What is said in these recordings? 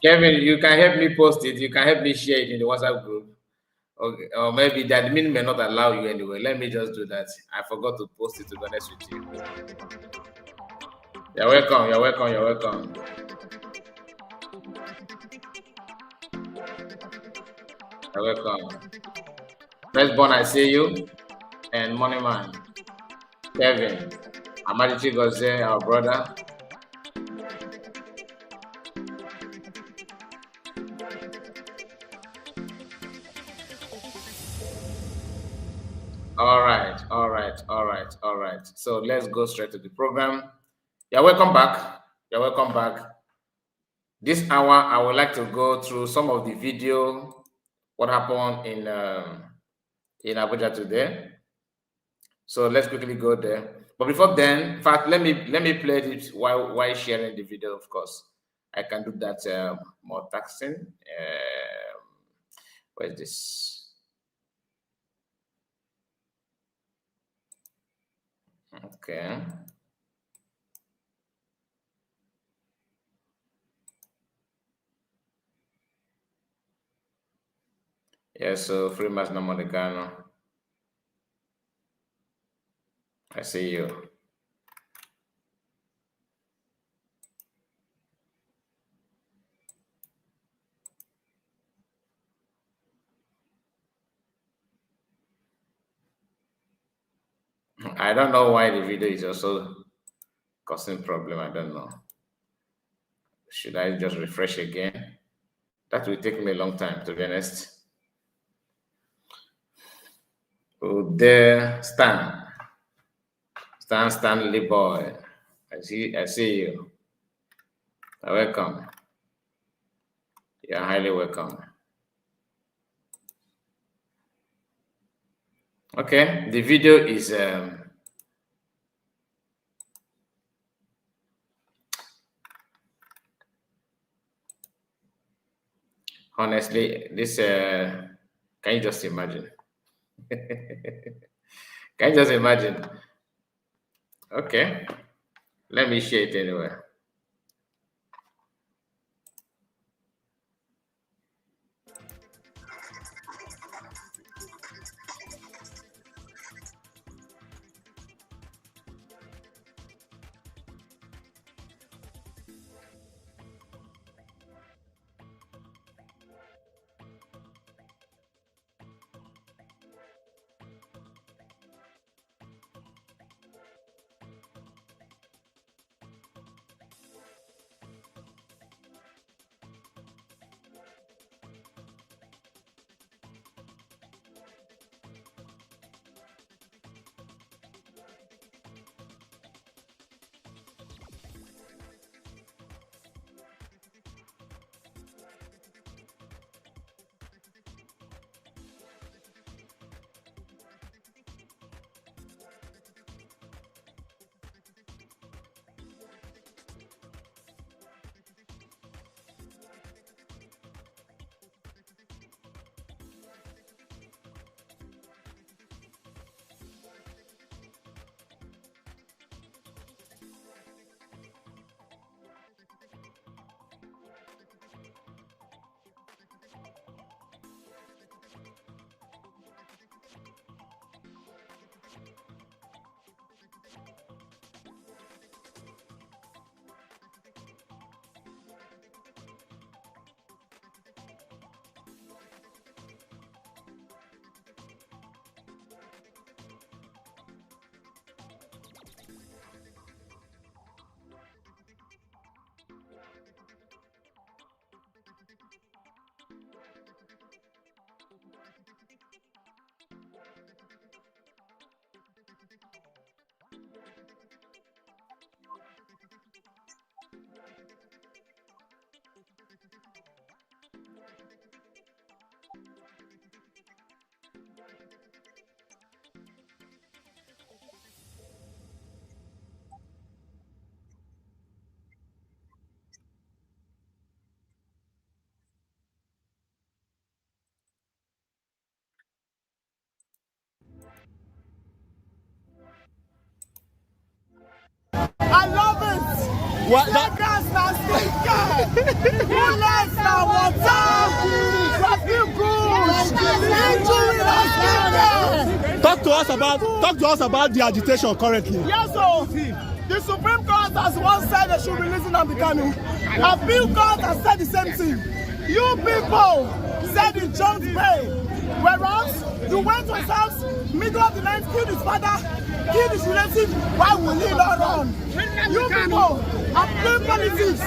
Kevin, you can help me post it. You can help me share it in the WhatsApp group. Okay, or maybe the admin may not allow you anyway. Let me just do that. I forgot to post it, to be honest with you. You're welcome. You're welcome. You're welcome. You're welcome. Firstborn, I see you. And Money Man, Kevin, Amadichi Goze, our brother. All right, all right, all right, all right. So let's go straight to the program. You're welcome back. You're welcome back. This hour, I would like to go through some of the video, what happened in Abuja today. So let's quickly go there. But before then, in fact, let me play it while sharing the video. Of course, I can do that more taxing. Where's this? Okay. Yeah, so free mass no Monicano. I see you. I don't know why the video is also causing problem. I don't know. Should I just refresh again? That will take me a long time, to be honest. Oh, there, Stanley boy. I see you. Welcome. You're highly welcome. Okay, the video is honestly, this can you just imagine? Can you just imagine? Okay, let me share it anyway. What? Gas na stinker. Bullets na water. Traffic goods. Injury na stinker. Talk to us about the agitation currently. Yes, so the Supreme Court has once said they should release Nnamdi Kanu. Appeal Court has said the same thing. You people said it jumped bail, whereas you went to his house, middle of the night, killed his father, killed his relative. Why will he not run? You people are playing politics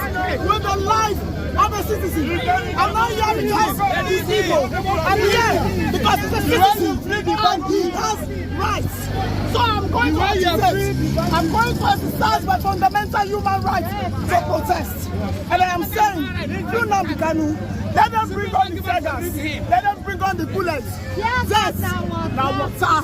with the life of a citizen. I'm not here because he's evil. I'm here because he's a citizen and he has rights. So I'm going to exercise my fundamental human rights to protest. And I am saying, do not be Kanu. Let them bring on the daggers. Let them bring on the bullets. Yes, now water.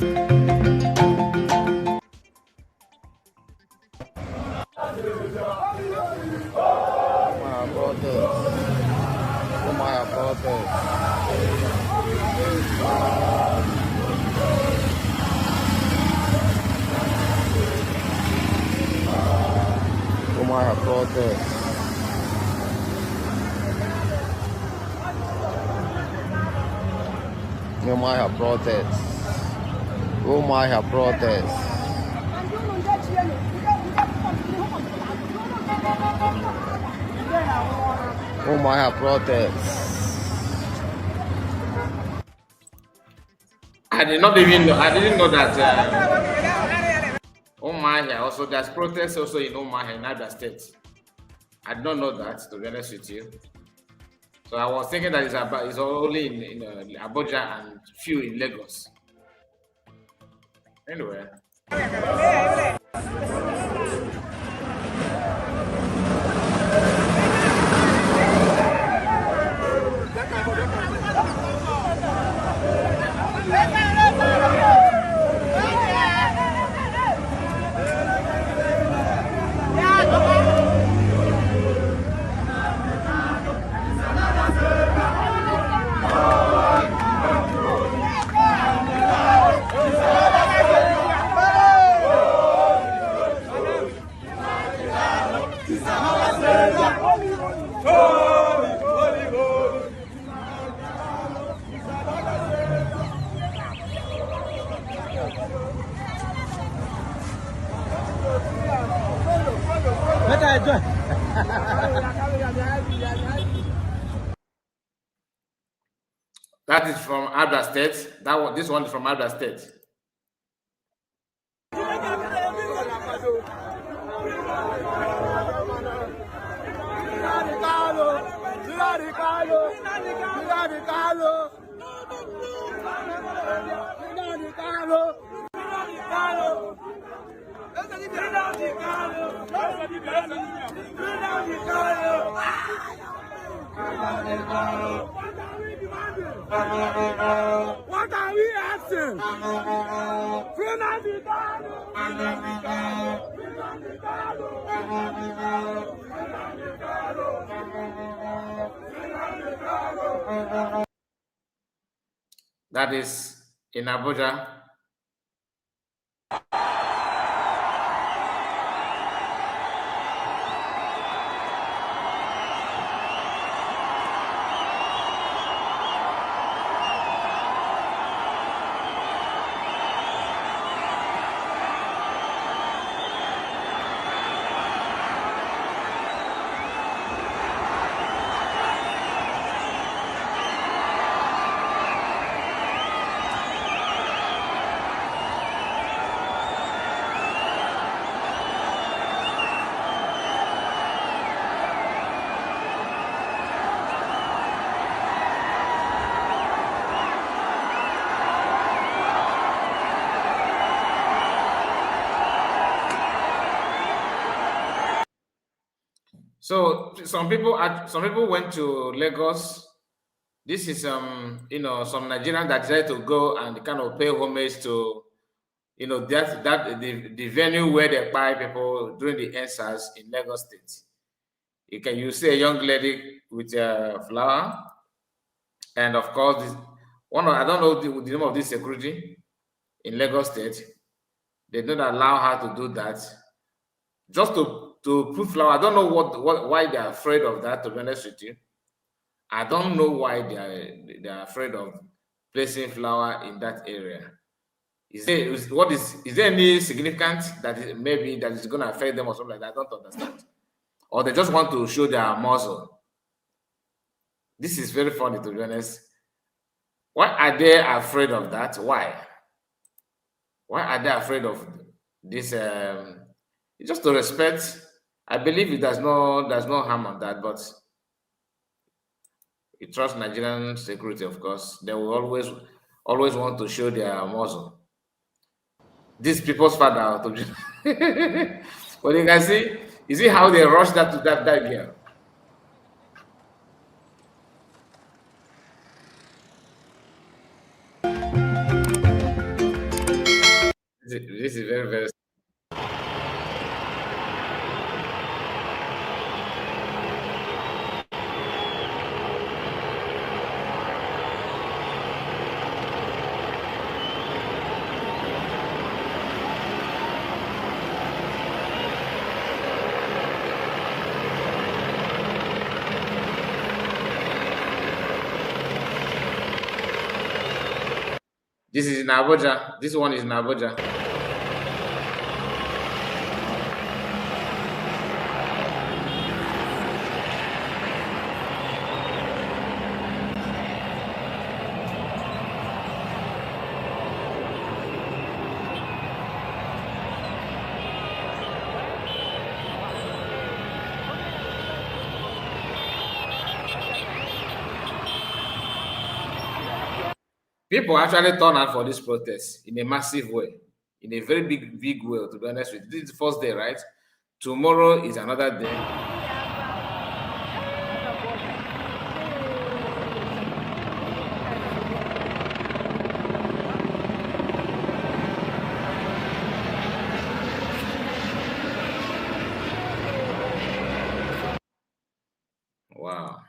I didn't know that Umuahia also, there's protests also in Umuahia in Abia State. I did not know that, to be honest with you. So I was thinking that it's only in Abuja and few in Lagos. Anyway. That is from Abia State. This one is from Abia State. What are we asking? That is in Abuja. So some people went to Lagos. This is some Nigerians that decided to go and kind of pay homage to the venue where they buy people during the EndSARS in Lagos State. You see a young lady with a flower, and of course I don't know the name of this security in Lagos State. They don't allow her to do that, just to to put flower. I don't know why they're afraid of that, to be honest with you. I don't know why they're afraid of placing flower in that area. Is there any significance that is going to affect them or something like that? I don't understand. Or they just want to show their muscle. This is very funny, to be honest. Why are they afraid of that? Why? Why are they afraid of this? Just to respect. I believe it there's no harm on that, but you trust Nigerian security, of course. They will always want to show their muscle. These people's father, but you can see, you see how they rush that to that girl. This is very, very. This is in Abuja. This one is in Abuja. People actually turn out for this protest in a massive way, in a very big way, to be honest with you. This is the first day, right? Tomorrow is another day. Wow.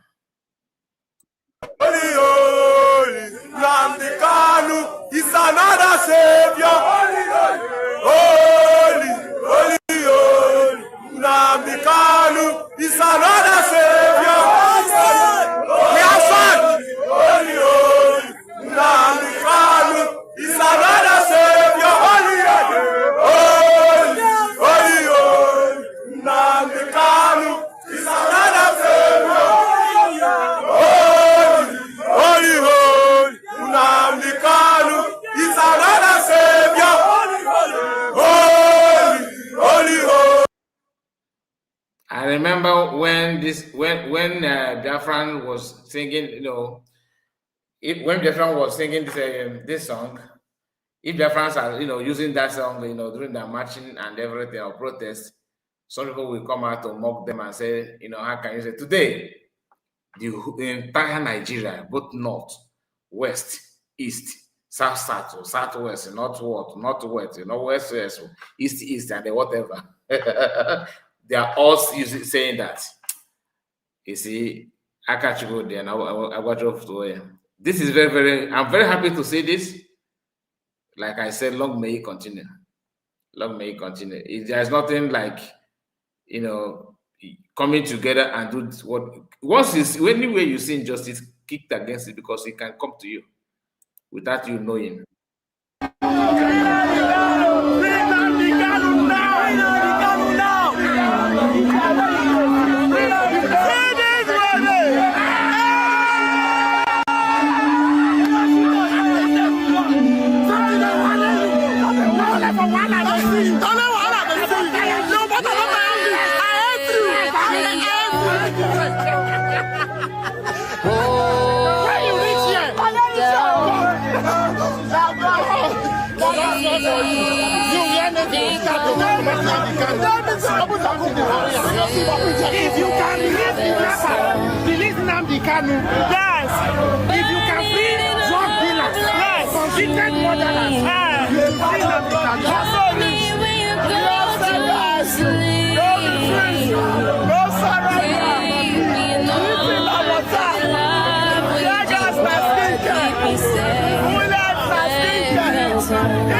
Is another savior. Holy, holy, holy. Nnamdi Kanu is another savior. We are fun. Holy, holy. Nnamdi Kanu is another savior. Holy, holy, holy, holy. Nnamdi Kanu is another savior. Holy, holy, holy. Nnamdi Kanu is another savior. Holy, holy, holy. I remember when Biafran was singing, when Biafran was singing this song, if Biafrans are using that song, during their marching and everything or protest, some people will come out to mock them and say, how can you say today the entire Nigeria, both north, west, east, south, southwest, north west, west, east, and whatever. They are all saying that. You see, I catch you there and I drove to him. This is I'm very happy to see this. Like I said, long may it continue. Long may it continue. There's nothing like, coming together and do what anyway you see injustice, kicked against it, because it can come to you without you knowing. If you can release Nnamdi Kanu, yes. If you can free drug dealers, yes. Convicted murderers, yes. You will free Nnamdi Kanu. No surrender.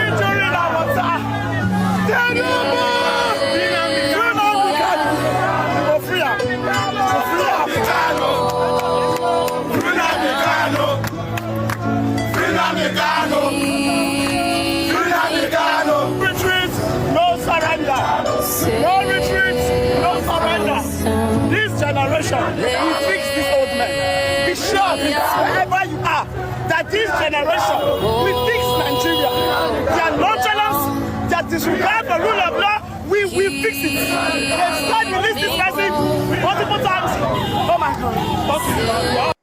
Injury generation will fix this old man. Be sure, wherever you are, that this generation will fix Nigeria. Their nonchalance, their disregard for rule of law, we will fix it. They've tried to release this person multiple times. Oh my God.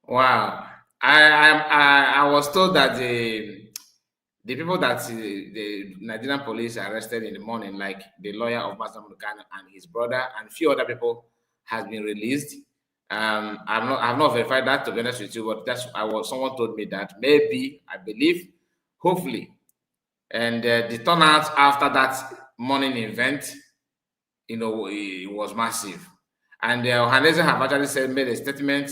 Wow. I was told that the people that the Nigerian police arrested in the morning, like the lawyer of Mazi and his brother and few other people, has been released. I've not verified that, to be honest with you, but someone told me that maybe, I believe, hopefully. And the turnout after that morning event, it was massive. And Ohaneze have actually made a statement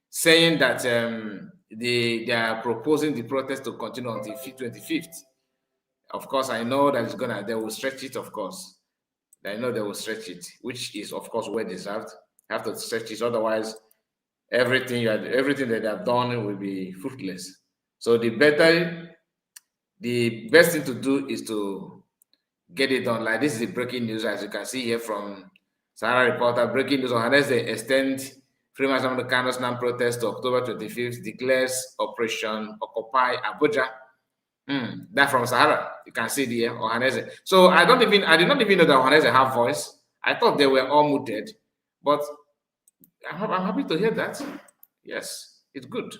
saying that they are proposing the protest to continue until 25th. Of course, I know that they will stretch it, of course. I know they will stretch it, which is, of course, well deserved. You have to stretch it, otherwise, everything that they have done will be fruitless. So the best thing to do is to get it done. Like, this is the breaking news, as you can see here from Sahara Reporter. Breaking news: unless they extend Freeman Kano's non-protest to October 25th, declares Operation Occupy Abuja. That from Sahara. You can see the Ohaneze. So I did not even know that Ohaneze have voice. I thought they were all muted, but I'm happy to hear that. Yes, it's good.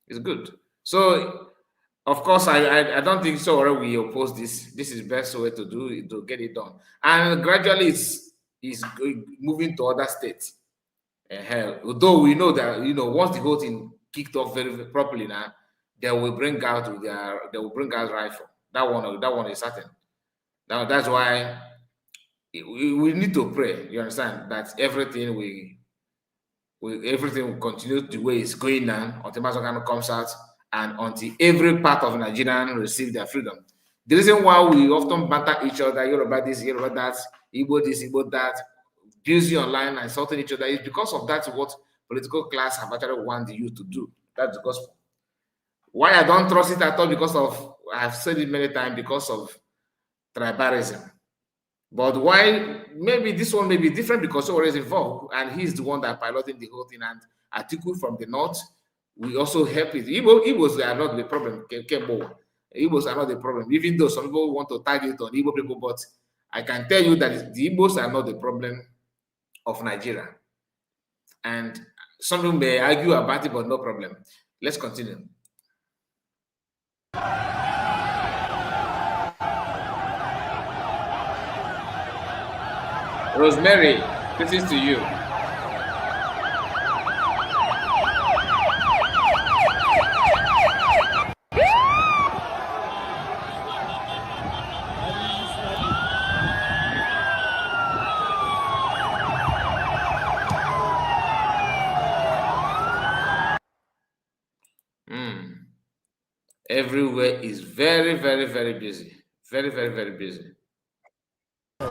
It's good. So, of course, I don't think so. We oppose this. This is the best way to do it, to get it done. And gradually, it's moving to other states. Although we know that once the whole thing kicked off very, very properly now, they will bring out rifle. That one is certain. Now that's why we need to pray. You understand that everything will continue the way it's going now until Mazokano comes out and until every part of Nigerian receive their freedom. The reason why we often banter each other, Yoruba this, Yoruba that, Igbo this, Igbo that, busy online and insulting each other, is because of that what political class have actually wanted you to do. That's the gospel. Why I don't trust it at all, because of, I've said it many times, because of tribalism. But why? Maybe this one may be different because Owore is involved and he's the one that piloting the whole thing. And Atiku from the north, we also help it. Igbos are not the problem. Igbos are not the problem, even though some people want to target on Igbo people. But I can tell you that the Igbos are not the problem of Nigeria. And some people may argue about it, but no problem. Let's continue. Rosemary, this is to you. Everywhere is very, very, very busy. Very, very, very busy. To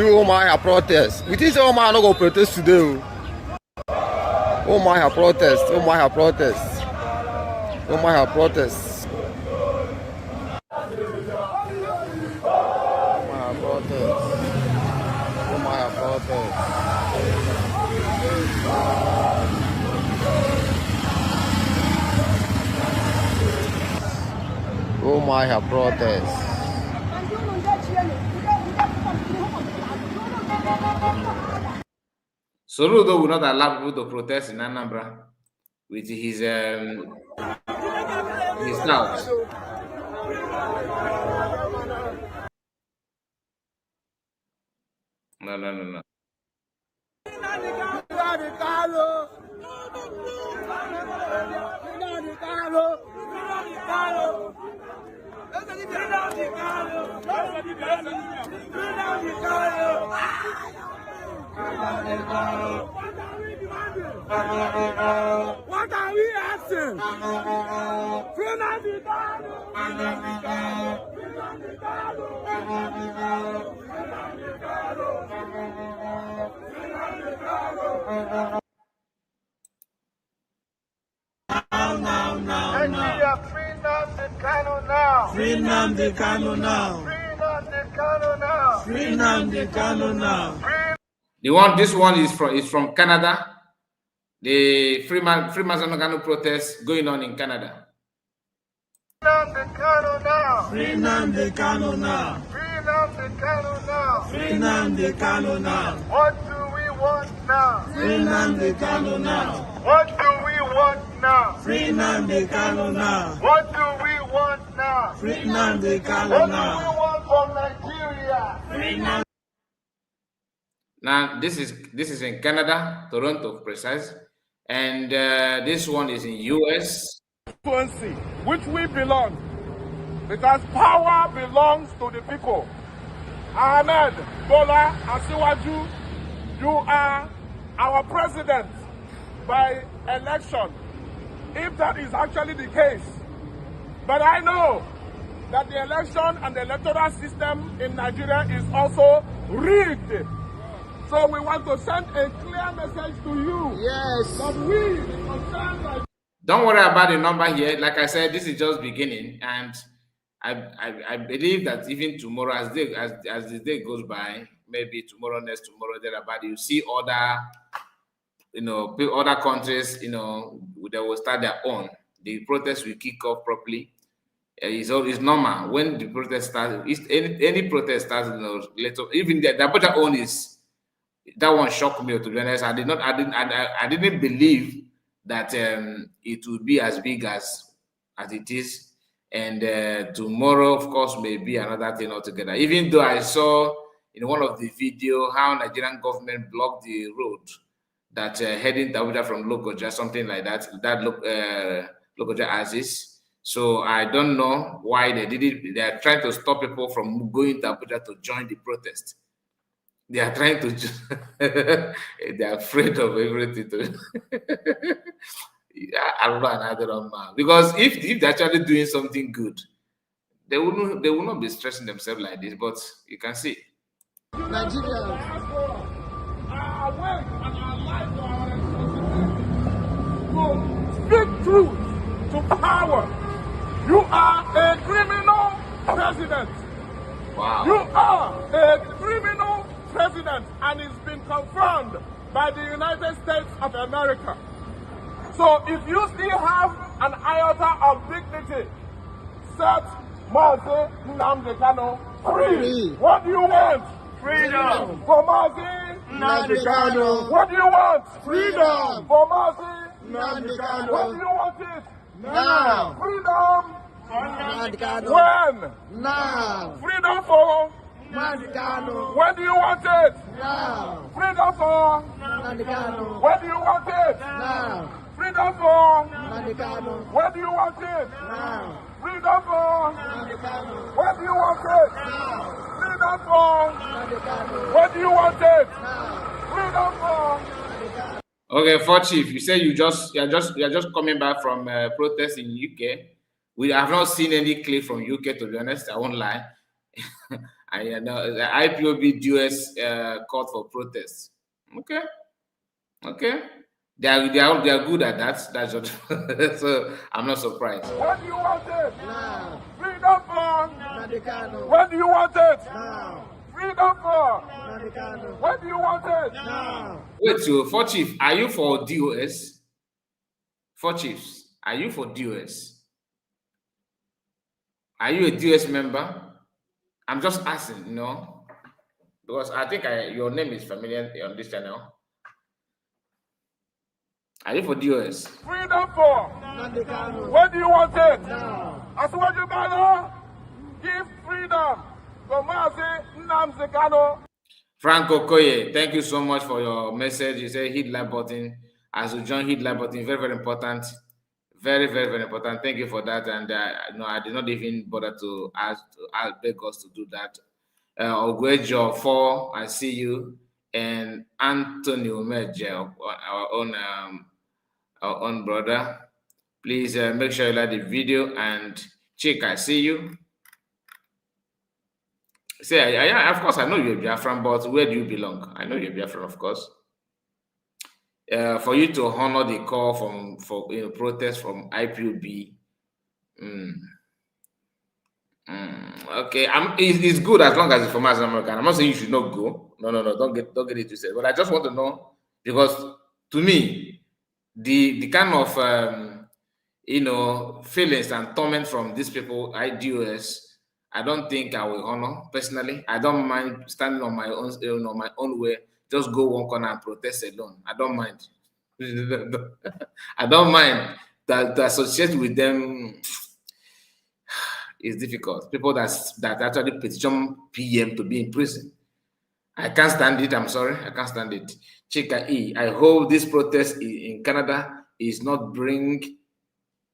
Omaya protest. We think Omaya not go protest today. Omaya protest. Omaya protest. Omaya protest. Omaya protest. Omaya protest. Omaya protest. Soludo will not allow people to protest in Anambra with his house. No. What are we asking? Free Nnamdi Kanu now. Free Nnamdi Kanu now. This one is from Canada. The Freemason Kanu protest going on in Canada. Free Nnamdi Kanu now. Free Nnamdi Kanu now. Free Nnamdi Kanu now. What do we want now? Free Nnamdi Kanu now. What do we want now? Free Nnamdi Kanu now. What do we want now? Free Nnamdi Kanu What do we now. want from Nigeria? Free Nnamdi. Now this is in Canada, Toronto precise, and this one is in US. Which we belong, because power belongs to the people. Ahmed Bola Asiwaju, you are our president by election, if that is actually the case. But I know that the election and the electoral system in Nigeria is also rigged. So we want to send a clear message to you. Yes. That we, concerned by Don't worry about the number here. Like I said, this is just beginning, and I believe that even tomorrow, as the day goes by, maybe tomorrow, next tomorrow, thereabout, you see other, other countries, they will start their own. The protest will kick off properly. It's normal when the protest starts. Any protest starts, later. Even the Abuja own is that one shocked me, to be honest. I didn't believe that it would be as big as it is, and tomorrow, of course, may be another thing altogether. Even though I saw in one of the video how Nigerian government blocked the road that heading to Abuja from Lokoja, something like that. Lokoja Aziz. So I don't know why they did it. They are trying to stop people from going to Abuja to join the protest. They are trying to. They are afraid of everything. I don't know, because if they're actually doing something good, they will not be stressing themselves like this. But you can see. Nigeria. Our work and our life to our responsibility. Speak truth to power. You are a criminal president. Wow. You are a criminal president, and it's been confirmed by the United States of America. So if you still have an iota of dignity, set Mazi Nnamdi Kanu free. What do you want? Freedom. For Mazi Nnamdi Kanu. What do you want? Freedom. For Mazi Nnamdi Kanu. When do you want it? Now. Freedom. Nnamdi Kanu. When? Now. Freedom for? Nnamdi Kanu. When do you want it? Now. Freedom for? Nnamdi Kanu. When do you want it? Now. Freedom for? Nnamdi Kanu. When do you want it? Now. Freedom for? Nnamdi Kanu. When do you want it? Now. Freedom for? Nnamdi Kanu. When do you want it? Now. Freedom for? Okay, for Chief, you say you're just coming back from protest in UK. We have not seen any clip from UK, to be honest. I won't lie. I know the IPOB US called for protests. Okay, they are good at that. That's what. So I'm not surprised. When do you want it? Now. Freedom for? Nnamdi Kanu. When do you want it? Now. Freedom for? Nnamdi Kanu. When do you want it? Now. Wait, so for Chief, are you for DOS? For Chiefs, are you for DOS? Are you a DOS member? I'm just asking, because I think your name is familiar on this channel. Are you for DOS? Freedom for? Nnamdi Kanu. When do you want it? Now. Asiwaju Bola, give freedom to Mazi Nnamdi Kanu. Franco Koye, thank you so much for your message. You say hit like button. As you join, hit like button. Very, very important. Very, very, very important. Thank you for that. And I did not even bother to beg us to do that. Ogwejo 4, I see you. And Antonio Meje, our own brother. Please make sure you like the video. And Chick, I see you. Say, of course, I know you're Biafran, but where do you belong? I know you're Biafran, of course. For you to honor the call for protest from IPOB, Okay, it's good as long as it's from as an American. I'm not saying you should not go. No, no, no. Don't get it twisted. But I just want to know because to me, the kind of feelings and torment from these people, IDOS, I don't think I will honor personally. I don't mind standing on my own, my own way. Just go one corner and protest alone. I don't mind. I don't mind that to associate with them is difficult. People that actually petition PM to be in prison. I can't stand it. I'm sorry. I can't stand it. Chika E, I hope this protest in Canada is not bring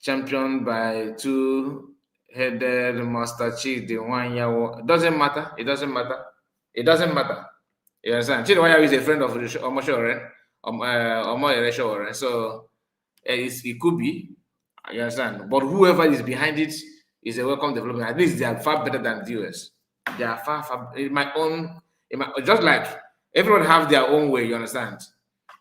championed by two-headed Master Chief the one year. It doesn't matter. It doesn't matter. It doesn't matter. You understand? Chidwanya is a friend of Omoshore, Omoyere. So it could be. You understand? But whoever is behind it is a welcome development. At least they are far better than the US. They are far just like everyone have their own way, you understand?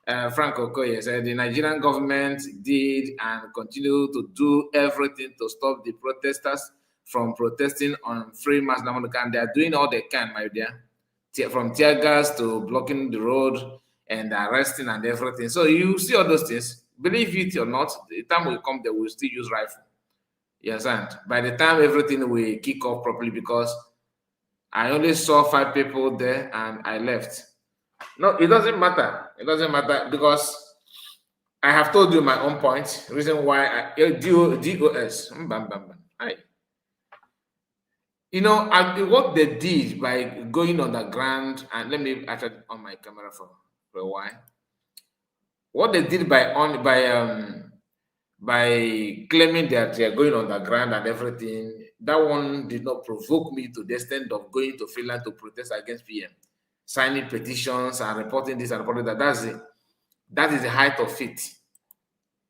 Frank Okoye said the Nigerian government did and continue to do everything to stop the protesters from protesting on free mass Namaka, and they are doing all they can, my dear. From tear gas to blocking the road and arresting and everything. So you see all those things. Believe it or not, the time will come they will still use rifle. You understand? By the time everything will kick off properly, because I only saw 5 people there and I left. No, it doesn't matter. It doesn't matter because I have told you my own point. Reason why DOS. Hi. What they did by going underground, and let me actually on my camera for a while. What they did by claiming that they are going underground and everything, that one did not provoke me to the extent of going to Finland to protest against PM, signing petitions and reporting this and reporting that. That is the height of it.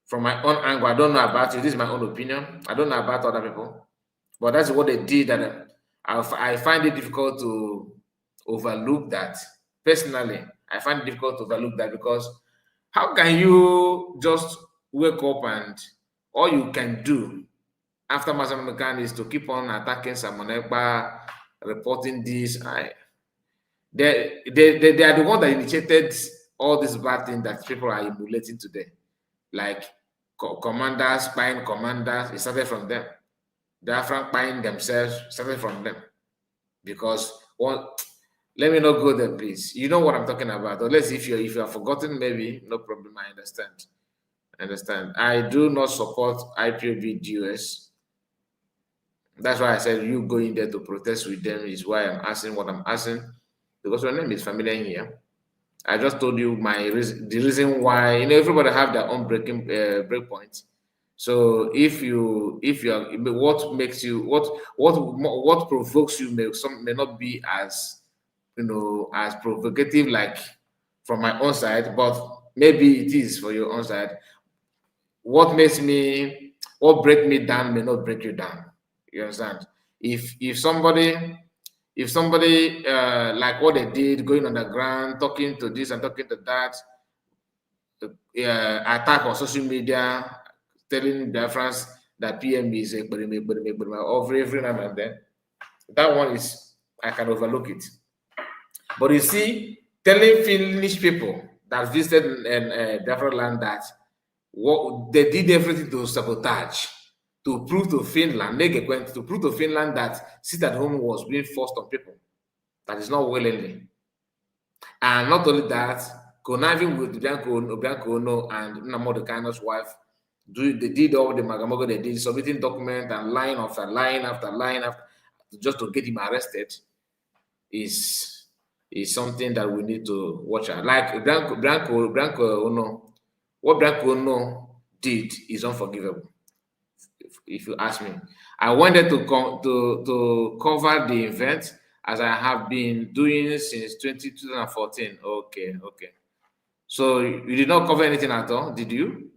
From my own angle, I don't know about you. This is my own opinion. I don't know about other people, but that's what they did. And I find it difficult to overlook that. Personally, I find it difficult to overlook that because how can you just wake up and all you can do after Mazamukan is to keep on attacking Samonekba, reporting this? They are the one that initiated all these bad things that people are emulating today. Like commanders, spying commanders, it started from them. The Afran spying themselves started from them. Because let me not go there, please. You know what I'm talking about. Unless if you have forgotten, maybe no problem. I understand. I do not support IPOB DOS. That's why I said you going there to protest with them is why I'm asking what I'm asking, because your name is familiar here. I just told you the reason why. Everybody have their own break points. So if you are, what makes you what provokes you may not be as as provocative like from my own side, but maybe it is for your own side. What breaks me down may not break you down. You understand? If somebody like what they did, going underground, talking to this and talking to that, attack on social media, telling their friends that PM is a every now and then, that one is I can overlook it. But you see, telling Finnish people that visited Biafra land that they did everything to sabotage, to prove to Finland, to prove to Finland that sit at home was being forced on people. That is not willingly. And not only that, conniving with Bianco Ono and Namodekano's wife, they did all the magamogo they did, submitting document and line after line after line after, just to get him arrested, is something that we need to watch out. Like Bianco Ono, what Bianco Ono did is unforgivable. If you ask me, I wanted to cover the event as I have been doing since 2014. Okay. So you did not cover anything at all, did you?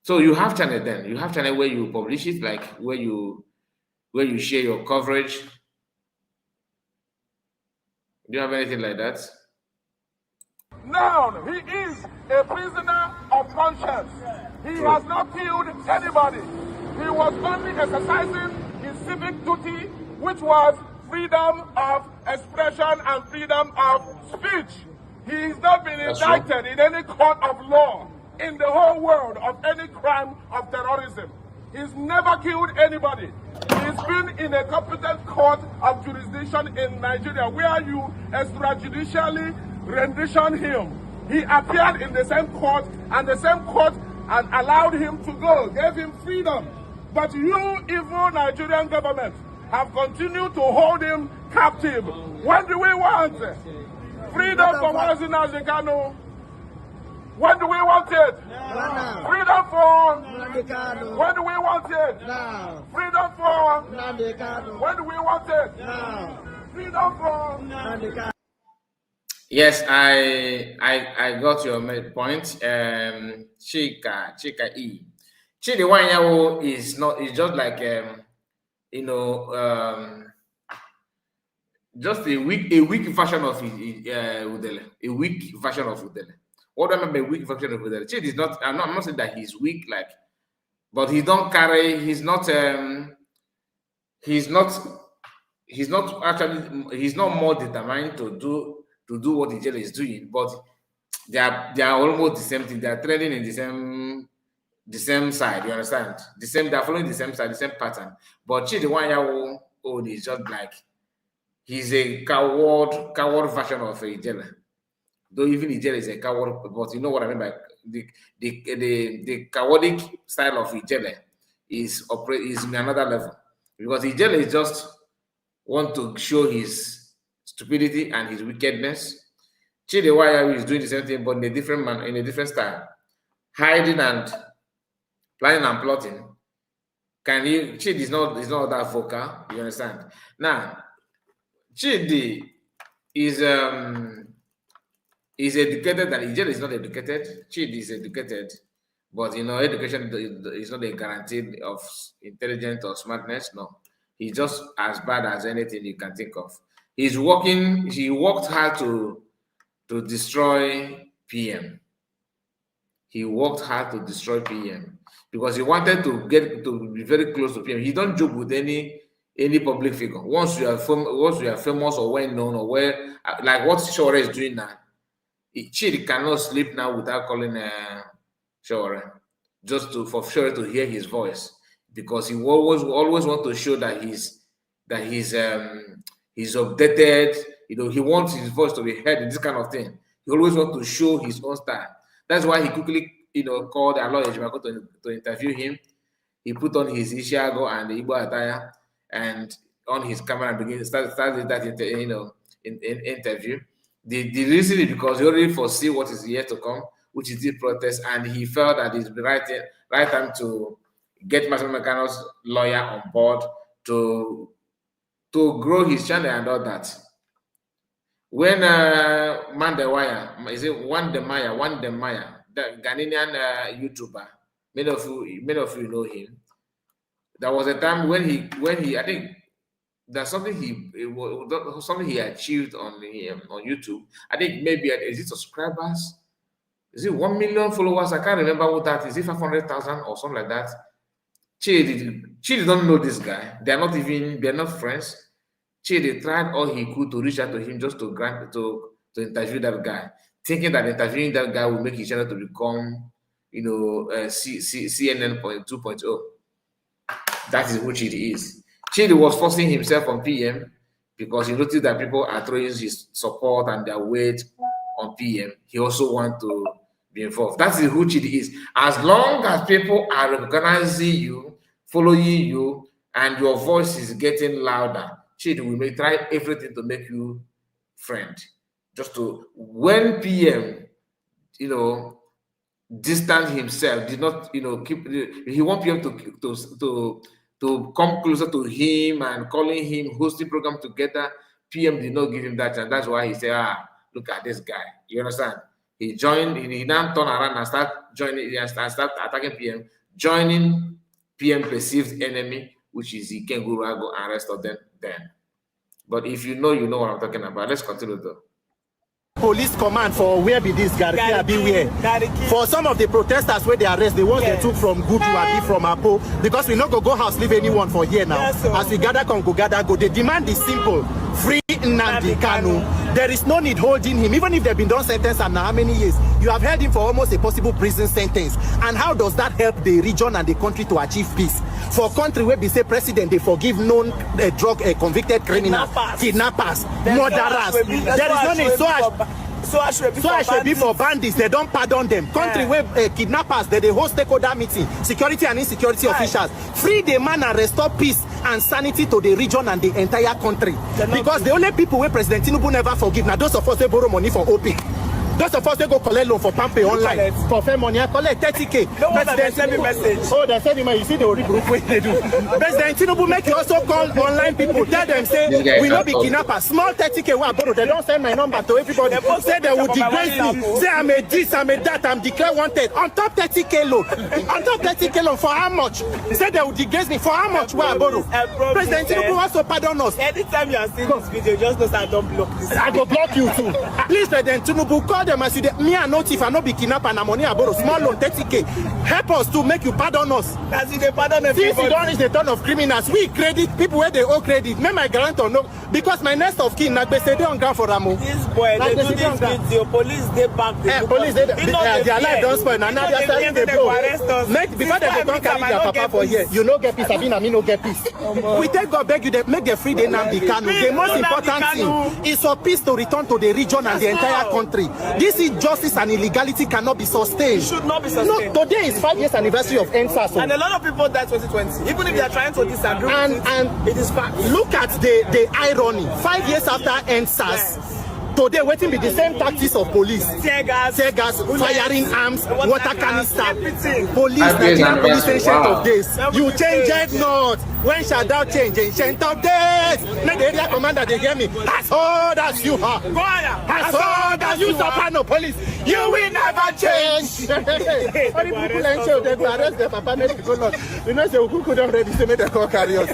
So you have channel then. You have channel where you publish it, like where you share your coverage. Do you have anything like that? Now he is a prisoner of conscience. He has not killed anybody. He was only exercising his civic duty which was freedom of expression and freedom of speech. He's not been indicted in any court of law in the whole world of any crime of terrorism. He's never killed anybody. He's been in a competent court of jurisdiction in Nigeria where you extrajudicially rendition him. He appeared in the same court, and the same court allowed him to go, gave him freedom. But you, evil Nigerian government, have continued to hold him captive. When do we want freedom for Mazi Kanu? When do we want it? Now. Freedom for? Now. When do we want it? Now. Freedom for? Now. When do we want it? Now. Freedom for? Yes, I got your point. Chika E. Chidi Wanyawo is just like just a weak version of Udele. A weak version of Udele. What do I mean by weak version of Udele? Chidi is not. I'm not saying that he's weak, but he don't carry. He's not actually. He's not more determined to do what Ijele is doing, but they are almost the same thing. They are trading in the same side. You understand? They are following the same side, the same pattern. But Chidi Wanyawo is just like he's a coward version of Ijele. Though even Ijele is a coward, but you know what I mean by the cowardic style of Ijele is in another level, because Ijele is just want to show his stupidity and his wickedness. Chidi Wanyawo is doing the same thing, but in a different style, hiding and planning and plotting. Chidi is not that vocal. You understand? Now, Chidi is educated, and Ijele is not educated. Chidi is educated, but education is not a guarantee of intelligence or smartness. No, he's just as bad as anything you can think of. He worked hard to destroy PM. He worked hard to destroy PM because he wanted to be very close to PM. He don't joke with any public figure. Once you are famous or well known, or like what Shore is doing now, Chidi cannot sleep now without calling Shore, just for Shore to hear his voice, because he always want to show that he's updated. He wants his voice to be heard in this kind of thing. He always wants to show his own style. That's why he quickly, called Aloy Ejimako to interview him. He put on his Ishiago and the Igbo attire, and on his camera and started that interview. The reason is because he already foresee what is yet to come, which is the protest, and he felt that it's the right time to get Mazi Mekano's lawyer on board to grow his channel and all that. When Mandewaya, is it Wandemaya, the Ghanaian YouTuber, many of you know him. There was a time when he I think there's something he achieved on YouTube. I think maybe is it subscribers? Is it 1 million followers? I can't remember what that is. Is it 500,000 or something like that? Chidi don't know this guy. They're not friends. Chidi tried all he could to reach out to him just to interview that guy, thinking that interviewing that guy will make his channel to become, CNN 2.0. That is who Chidi is. Chidi was forcing himself on PM because he noticed that people are throwing his support and their weight on PM. He also wants to be involved. That is who Chidi is. As long as people are recognizing you, following you, and your voice is getting louder, Chidi will try everything to make you friend. Just to, when PM, distance himself, did not, keep, he want PM to come closer to him and calling him, hosting program together. PM did not give him that, and that's why he said, look at this guy. You understand? He joined, he now turn around and start attacking PM, joining PM perceived enemy, which is Iken Gurago, and rest of them then. But if you know what I'm talking about. Let's continue though. police command for where be this Gariki be where for some of the protesters where they arrest the ones they took from Gudu Abi from Apo, because we not go house leave anyone for here now. As we gather go, the demand is simple: free Nnamdi Kanu. There is no need holding him, even if they've been done sentence and now how many years. You have held him for almost a possible prison sentence. And how does that help the region and the country to achieve peace? For a country where we say president, they forgive known drug convicted criminals, kidnappers, murderers. There is no need. So I should be for bandits. They don't pardon them. Country where kidnappers, they host stakeholder meeting, security and insecurity officials. Free the man and restore peace and sanity to the region and the entire country. Because the only people where President Tinubu never forgive now those of us who borrow money for OP. Those of us they go collect loan for Pampe online for fair money. I collect 30k. No one send me message. Oh, they send me. You see the group way they do. President Tinubu make you also call online people. Tell them say we not be kidnappers. Small 30k. What borrow? They don't send my number to everybody. Say they will disgrace me. Say I'm a this, I'm a that. I'm declared wanted. On top 30k loan. On top 30k loan for how much? Say they will disgrace me for how much? What I borrow? President Tinubu also pardon us. Anytime you are seeing this video, just know that I don't block this. I go block you too. Please, President Tinubu, call them and say me and not if I not be kidnapped and money I borrow small loan 30k. Help us to make you pardon us. That's it, pardon everybody. Since you don't reach the turn of criminals, we credit people where they owe credit. May my guarantor no, because my next of kin they say they on ground for Ramo. This boy, they do this video. Police they back. Police their life don't spoil. And now they are starting to blow. Make before they go carry their papa for here. You no get peace. I mean, no get peace. We take God beg you, they make the free Nnamdi Kanu. The most important thing is for peace to return to the region and the entire country. This is justice and illegality cannot be sustained. It should not be sustained. No, today is 5 years anniversary of NSAS. And a lot of people died 2020. Even if they are trying to disagree and it is fact. Look at the irony. 5 years after NSAS, today waiting be the same tactics of police. Tear gas, firing arms, water canister. Police, Nigerian police ancient of days. You change it not. When shall thou change ancient of days? Now the area commander they hear me. As old as you are. As old as you Soprano police. You will never change. Only people and show them arrest their papa make people not. You know say who could already say make the call carry us.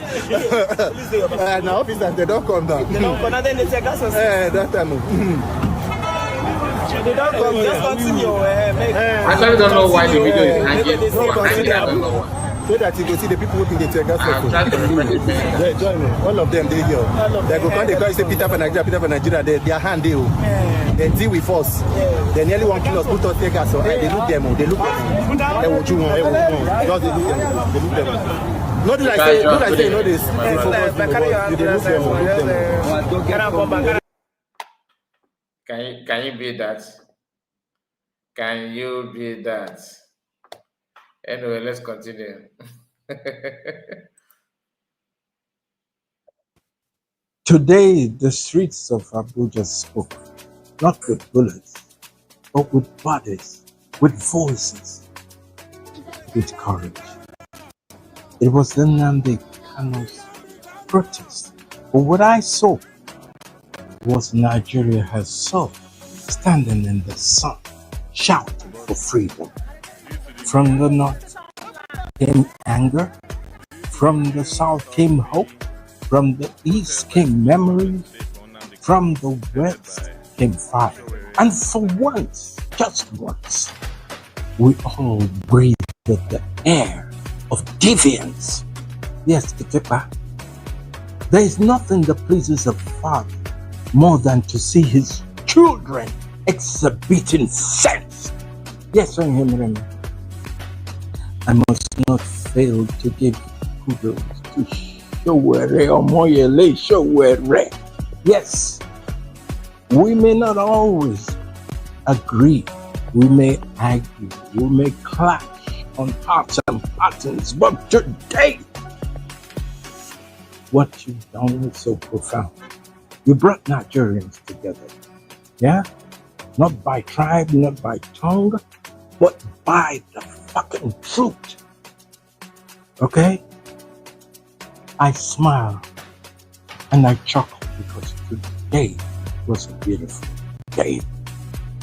Now officers they don't come down. They don't come down. Then they take us. That time. They don't come. Just continue. I actually don't know why the video is hanging. I don't know why. So that you go see the people who they take us. Yeah, join me. All of them they here. They go come. They call say Peter for Nigeria. Their hand they deal with us. They nearly want to kill us. Put us take us. So they look them. They look them. They will chew on. Just they look them. They look them. Not like say. Not like say. You know this. They look them. Can you be that? Can you be that? Anyway, let's continue. Today, the streets of Abuja spoke, not with bullets, but with bodies, with voices, with courage. It was the Nnamdi Kanu's protest. But what I saw was Nigeria herself standing in the sun, shouting for freedom. From the north came anger, from the south came hope, from the east came memories, from the west came fire. And for once, just once, we all breathed the air of defiance. Yes, Kitepa, there is nothing that pleases a father more than to see his children exhibiting sense. Yes, I must not fail to give kudos to Showere Omoyele Showere. Yes, we may not always agree, we may argue, we may clash on parts and patterns, but today, what you've done is so profound. You brought Nigerians together, yeah? Not by tribe, not by tongue, but by the fucking truth. Okay? I smile and I chuckle because today was a beautiful day.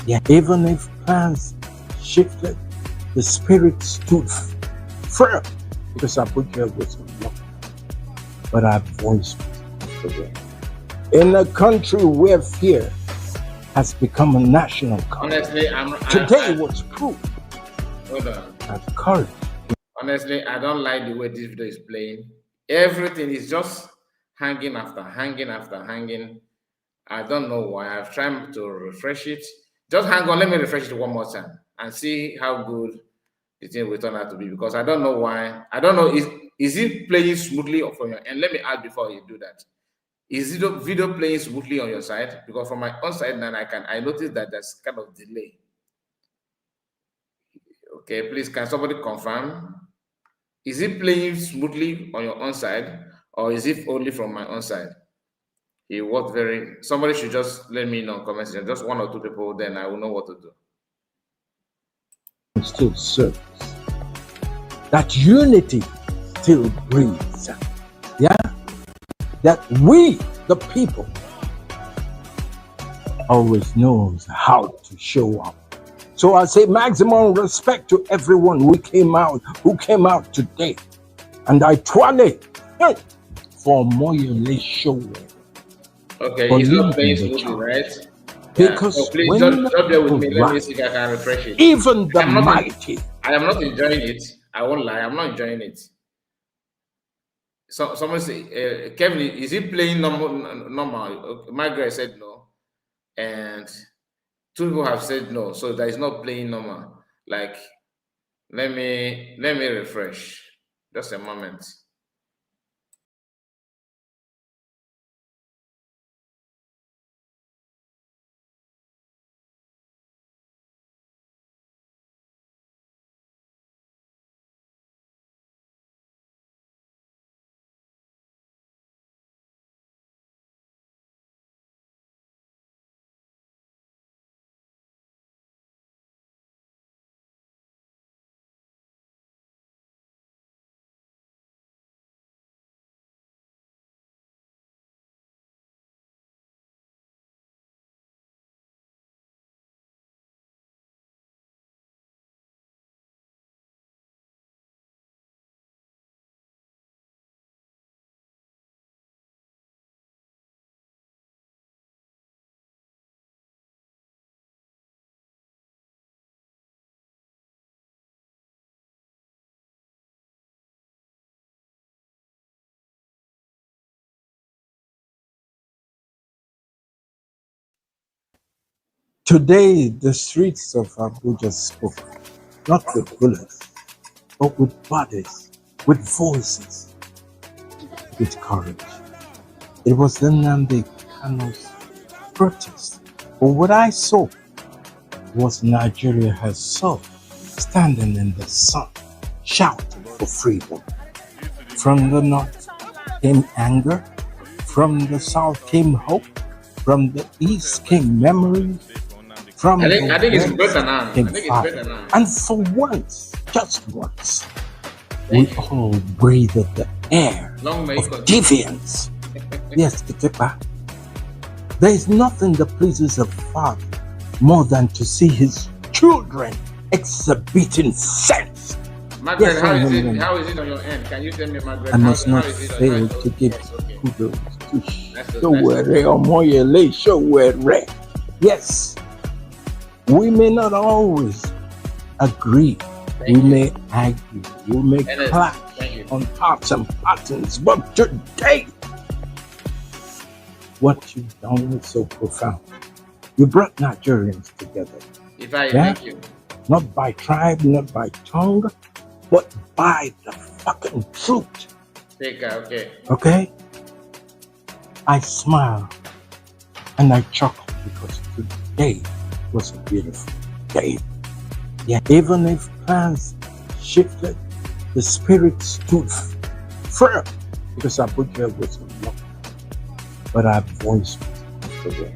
Yeah, even if plans shifted, the spirit stood firm because Abuja was unlocked. But our voice was the way. In a country where fear has become a national courage. Honestly, Today was proof hold on. that courage. Honestly, I don't like the way this video is playing. Everything is just hanging after hanging after hanging. I don't know why. I've tried to refresh it. Just hang on. Let me refresh it one more time and see how good the thing will turn out to be. Because I don't know why. I don't know. Is it playing smoothly from your end? Let me add before you do that. Is the video playing smoothly on your side? Because from my own side, then I notice that there's kind of delay. Okay, please can somebody confirm? Is it playing smoothly on your own side, or is it only from my own side? It worked very. Somebody should just let me know in comment section. Just one or two people, then I will know what to do. Still serves. That unity still breathes. Yeah? That we, the people, always knows how to show up. So I say maximum respect to everyone who came out today. And I twirly for Moyole show. Okay, it's not playing smoothly, right? Because so please when just bear with me. Let me rise, see if I can refresh it. even the mighty. I am not enjoying it. I won't lie. I'm not enjoying it. So someone say, Kevin, is he playing normal? Margaret said no, and two people have said no. So that is not playing normal. Like, let me refresh. Just a moment. Today, the streets of Abuja spoke, not with bullets, but with bodies, with voices, with courage. It was the Nnamdi Kanu's protest. But what I saw was Nigeria herself standing in the sun, shouting for freedom. From the north came anger, from the south came hope, from the east came memories, from I think it's the better now. west came fire. And for once, just once, we all breathed the air Long may of it continue. defiance. Yes, Kitepa. There is nothing that pleases a father more than to see his children exhibiting sense. Margaret, Yes, how is no, it? no, no. How is it on your end? Can you tell me, Margaret? I must how not is it on fail your to end? give Yes, okay. kudos to That's Showere Omoyele Showere. Yes, we may not always agree. We may argue. We may Ernest, clash thank you. on parts and patterns. But today, what you've done is so profound. You brought Nigerians together. If I Yeah? thank you. Not by tribe, not by tongue, but by the fucking truth. Take care, okay. Okay? I smile and I chuckle because today was a beautiful day. Yeah, even if plans shifted, the spirit stood firm because Abuja was alone. But our voice was the way.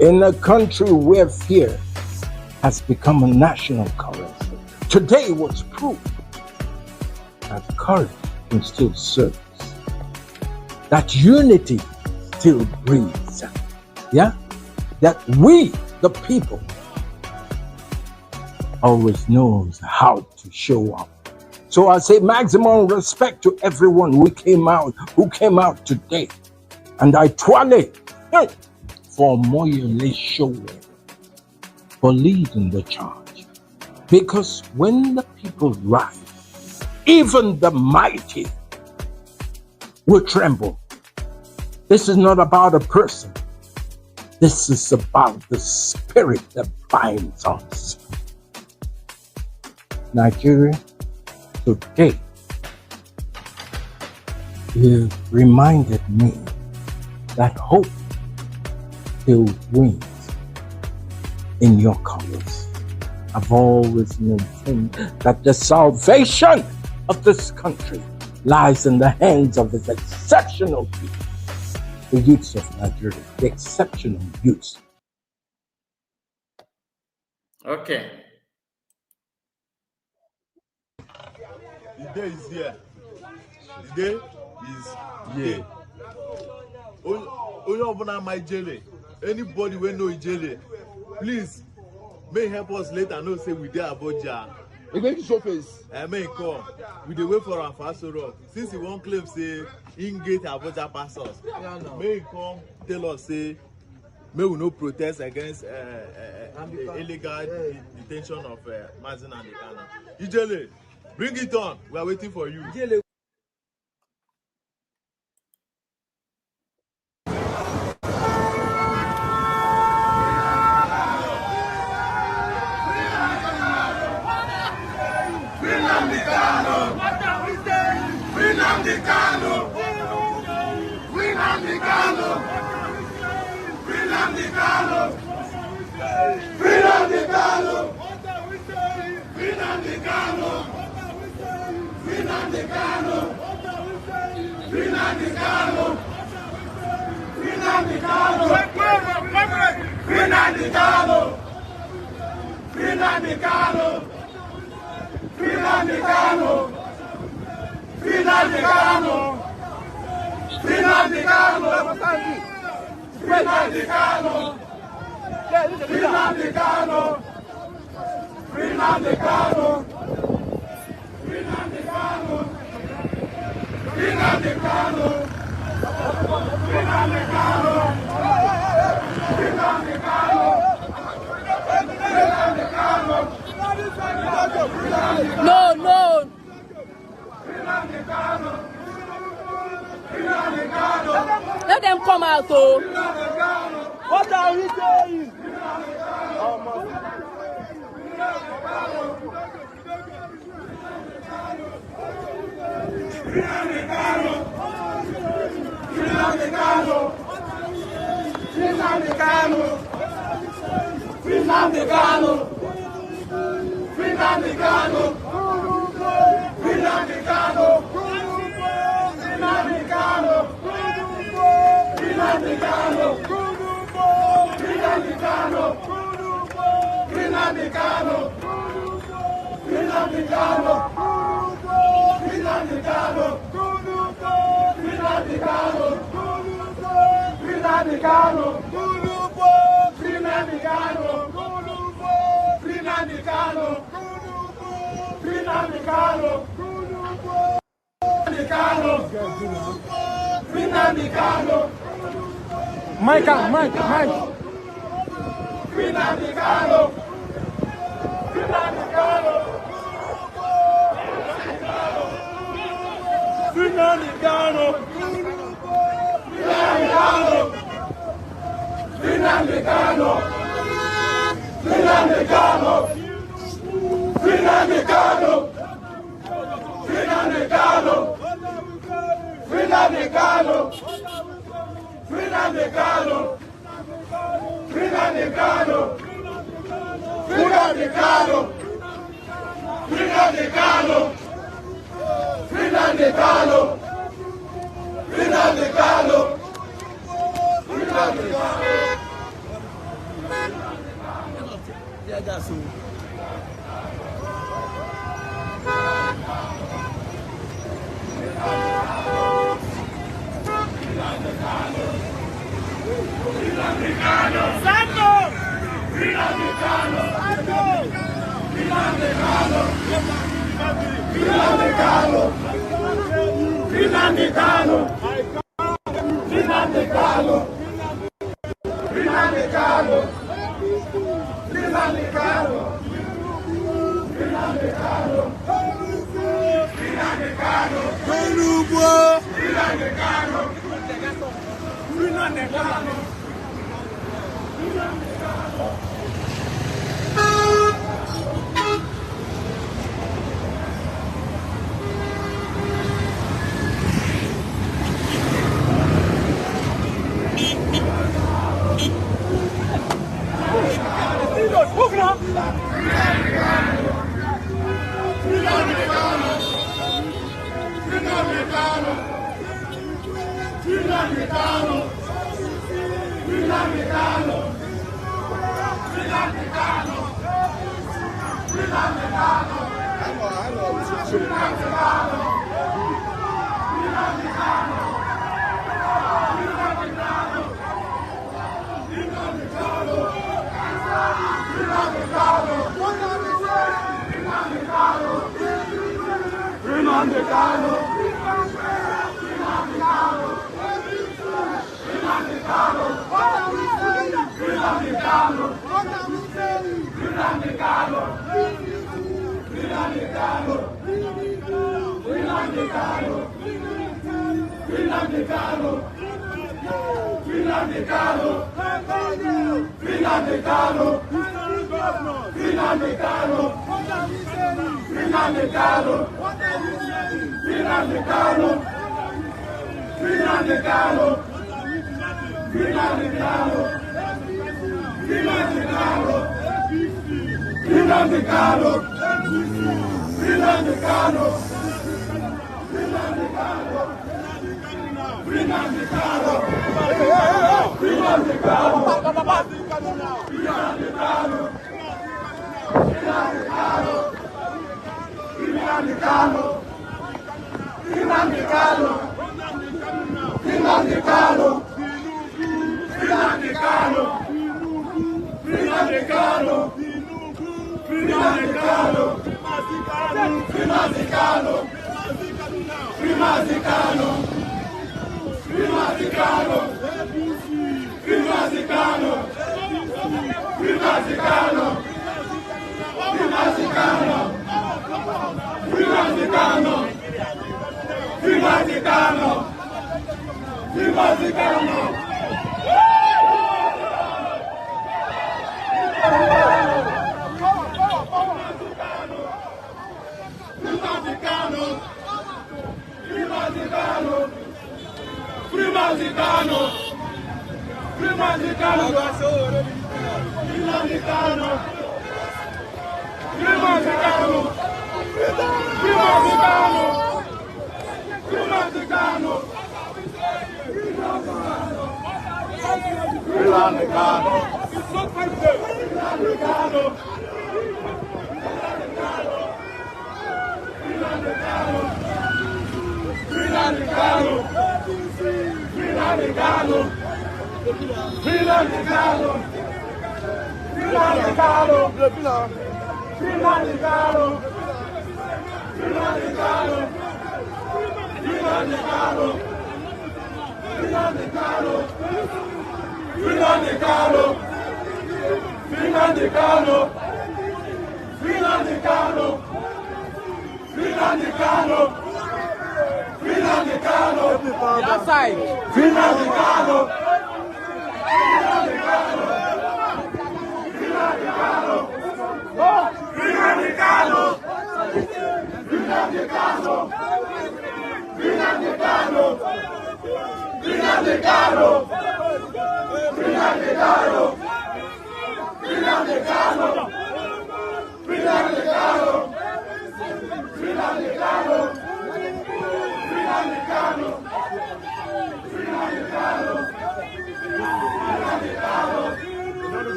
In a country where fear has become a national currency, today was proof that courage can still serve us. That unity still breathes. Yeah? That we, the people, always knows how to show up. So I say maximum respect to everyone who came out today. And I twirly for for Moyole Showe for leading the charge. Because when the people rise, even the mighty will tremble. This is not about a person. This is about the spirit that binds us. Nigeria, today, you reminded me that hope still wins in your colors. I've always maintained that the salvation of this country lies in the hands of its exceptional people, the youths of Nigeria, the exceptional youths. Okay. The day is here. The day is here. Only open my jelly. Anybody will know jelly. Please, may help us later. No say we there Abuja. You going to show face? I may come. We dey wait for our fast rock. Since he won't claim say in gate Abuja pastors. May he come tell us say may we no protest against illegal detention of Mazi and the Ghana. Ijele, bring it on. We are waiting for you. Ijele. No. Let them come out, oh. What are we saying? Mike.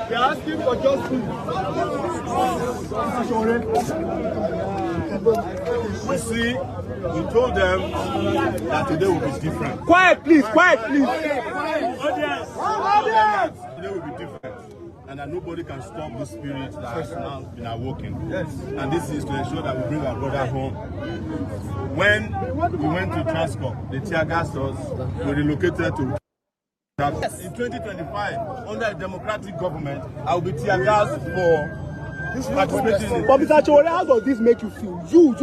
They're asking for justice. We see, we told them that today will be different. Quiet, please. Quiet, please. Today will be different. And that nobody can stop the spirit that has now been awoken. Yes. And this is to ensure that we bring our brother home. When we went to Transcorp, the tear gassed us, we relocated to yes. In 2025, under a democratic government, I will be tear gassed for participating in. But Mr. Chowore, how does this make you feel? You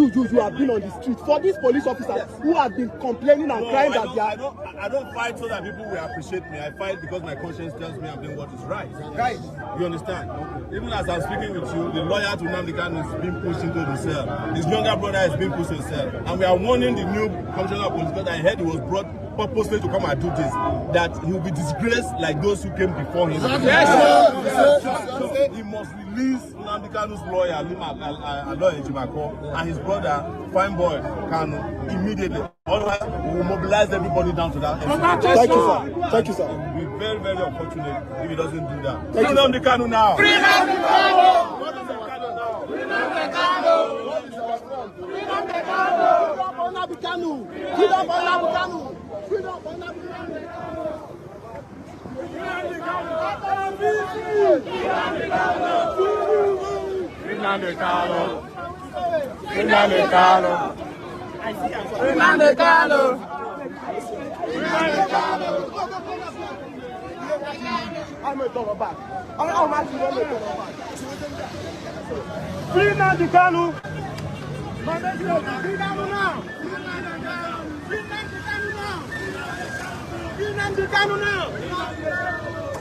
have been on the street. For these police officers who have been complaining and crying that they are... I don't fight so that people will appreciate me. I fight because my conscience tells me I'm doing what is right. Right. You understand? Even as I'm speaking with you, the lawyer to Nnamdi Kanu is being pushed into the cell. His younger brother is being pushed in the cell. And we are warning the new commissioner of police, because I heard he was brought purposely to come and do this, that he will be disgraced like those who came before him. Yes, so he must release Nnamdi Kanu's lawyer, Lawyer Jimako, and his brother, Fine Boy Kanu, immediately. Otherwise, we will mobilize everybody down to that. Thank you, sir. Thank you, sir. It will be very, very unfortunate if he doesn't do that. Free Nnamdi Kanu now! Free Nnamdi Kanu! What is the Kanu now? Free Nnamdi Kanu! Free Nnamdi Kanu! Free Nnamdi Kanu! Free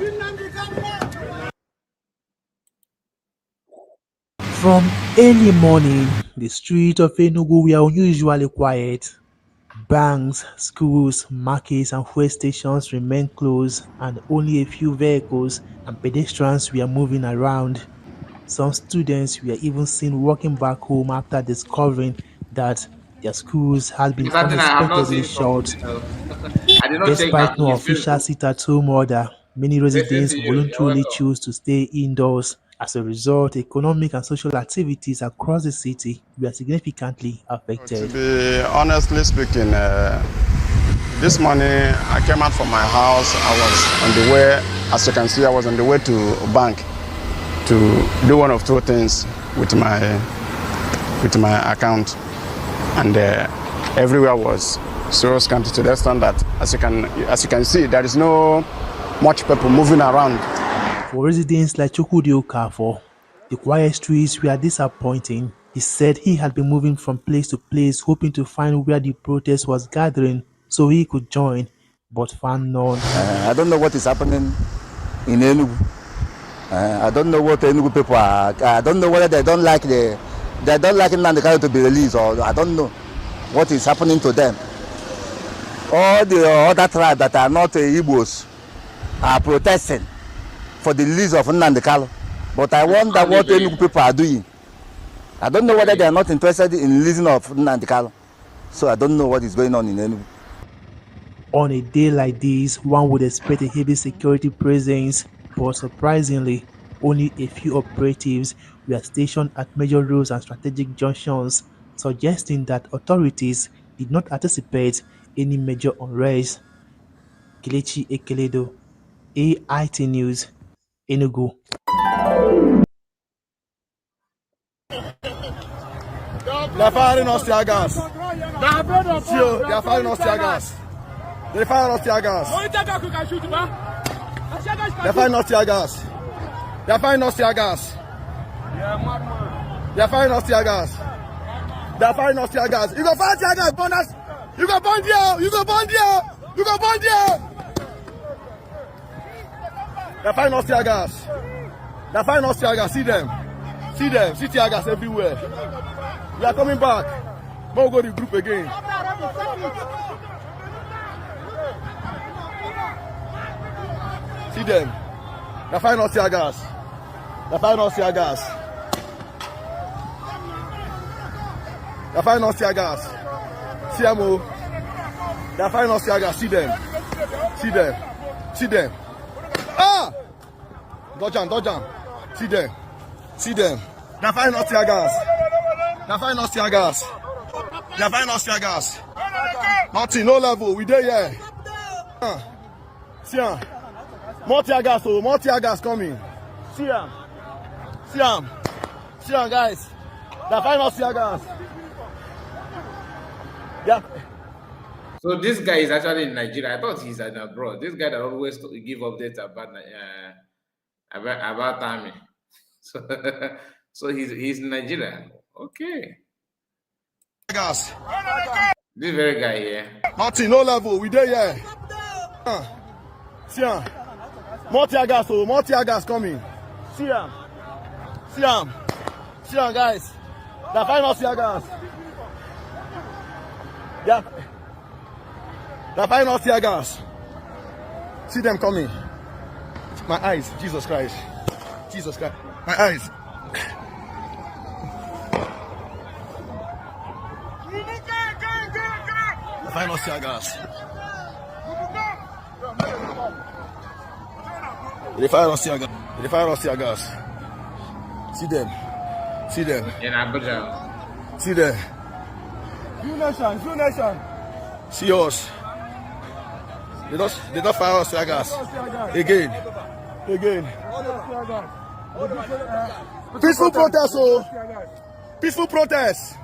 Nnamdi Kanu! From early morning, the streets of Enugu were unusually quiet. Banks, schools, markets, and fuel stations remained closed, and only a few vehicles and pedestrians were moving around. Some students were even seen walking back home after discovering that their schools had been Something I have not unexpectedly seen from shut. I did not take Despite no it's official beautiful. sit-at-home order, many Listen residents to you. voluntarily You're welcome. choose to stay indoors. As a result, economic and social activities across the city were significantly To affected. be honestly speaking, this morning I came out from my house. I was on the way, as you can see, I was on the way to bank to do one of two things with my account, and everywhere was so scanty to the extent that, as you can see, there is no much people moving around. For residents like Chukwudi Okafor, the quiet streets were disappointing. He said he had been moving from place to place, hoping to find where the protest was gathering so he could join, but found none. I don't know what is happening in Enugu. I don't know what Enugu people are. I don't know whether they don't like the they don't like Nnamdi Kanu to be released, or I don't know what is happening to them. All the other tribes that are not Igbos are protesting for the release of Nnamdi Kanu. But I wonder what Enugu people are doing. I don't know whether they are not interested in releasing of Nnamdi Kanu. So I don't know what is going on in Enugu. On a day like this, one would expect a heavy security presence, but surprisingly, only a few operatives were stationed at major roads and strategic junctions, suggesting that authorities did not anticipate any major unrest. Kelechi Ekeledo, AIT News, Enugu. They are firing us tear gas. They are firing us tear gas. They fire us tear gas. They firing us tear gas. They firing us tear gas. They firing us tear gas. They firing us tear gas. You go fire tear gas, burn us. You go burn there. You go burn there. You go burn there. They firing us tear gas. They firing us tear gas. See them. See them. See tear gas everywhere. We are coming back. We'll go to the group again. See them. They're firing us tear gas. They're firing us tear gas. They're firing us tear gas. CMO. They're firing us tear gas. See them. See them. See them. Ah! Dodge them. Dodge them. See them. See them. They're firing us tear gas. They're firing us tear gas. They're firing us tear gas. Nothing, no level. We there, yeah. See ya. More tear gas, oh, more tear gas coming. See ya. See ya. See ya, guys. They're firing us tear gas. Yeah. So this guy is actually in Nigeria. I thought he's abroad. This guy that always give updates about army. So he's in Nigeria. Okay. Gas. This very guy here. Nothing, no level. We there, yeah. See ya. More tear gas, oh, more tear gas coming. See ya. See ya. See ya, guys. They're firing us tear gas. Yeah. They're firing us tear gas. See them coming. My eyes, Jesus Christ. Jesus Christ. My eyes. They're firing us tear gas. They fire us tear gas. They fire us tear gas. See them. See them. In Abuja. See them. You nation. See us. They don't fire us tear gas. Again. Peaceful protest, oh. Peaceful protest.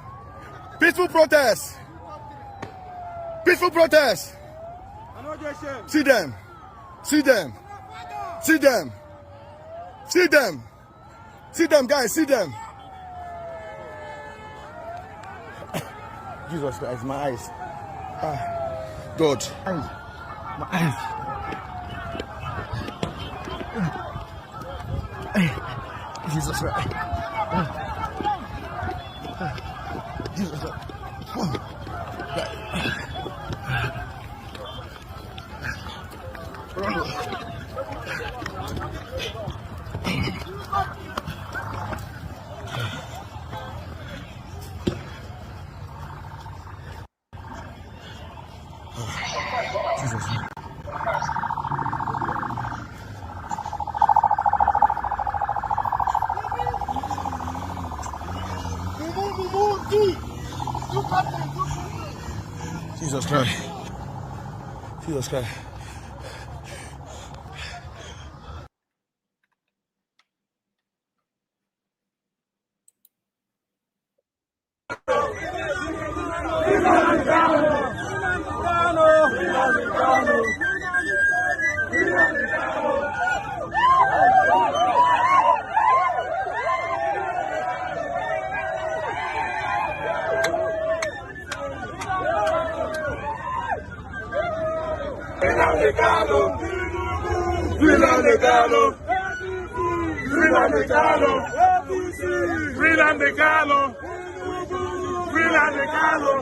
Peaceful protest. Peaceful protest. See them. See them. See them. See them. See them, guys. See them. Jesus Christ, my eyes. God. My eyes. Jesus Christ. Jesus Christ. Jesus Christ. Jesus Christ. Nnamdi Kanu! Free Nnamdi Kanu. Free Nnamdi Kanu.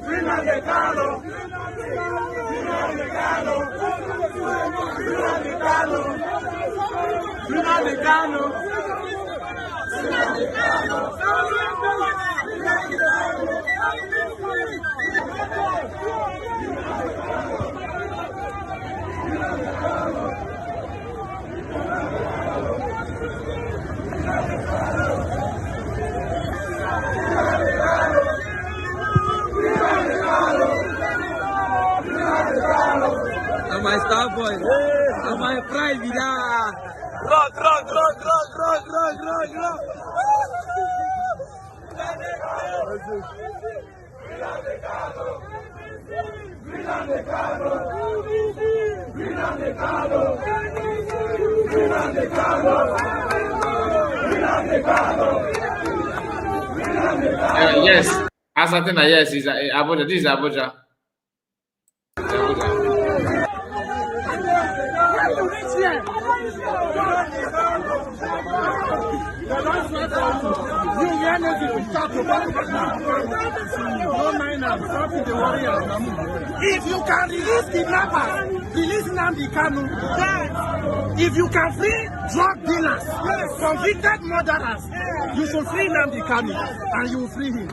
Free Nnamdi Kanu. Free Nnamdi Kanu. Free Nnamdi Kanu. Free Nnamdi Kanu. I'm my star boy. I'm my pride, vida. Rock, rock, rock, rock, rock, rock, rock, rock. Yes, Asatina, yes, is Abuja. This is Abuja. If you can release kidnappers, release Nnamdi Kanu. If you can free drug dealers, convicted murderers, you should free Nnamdi Kanu and you will free him.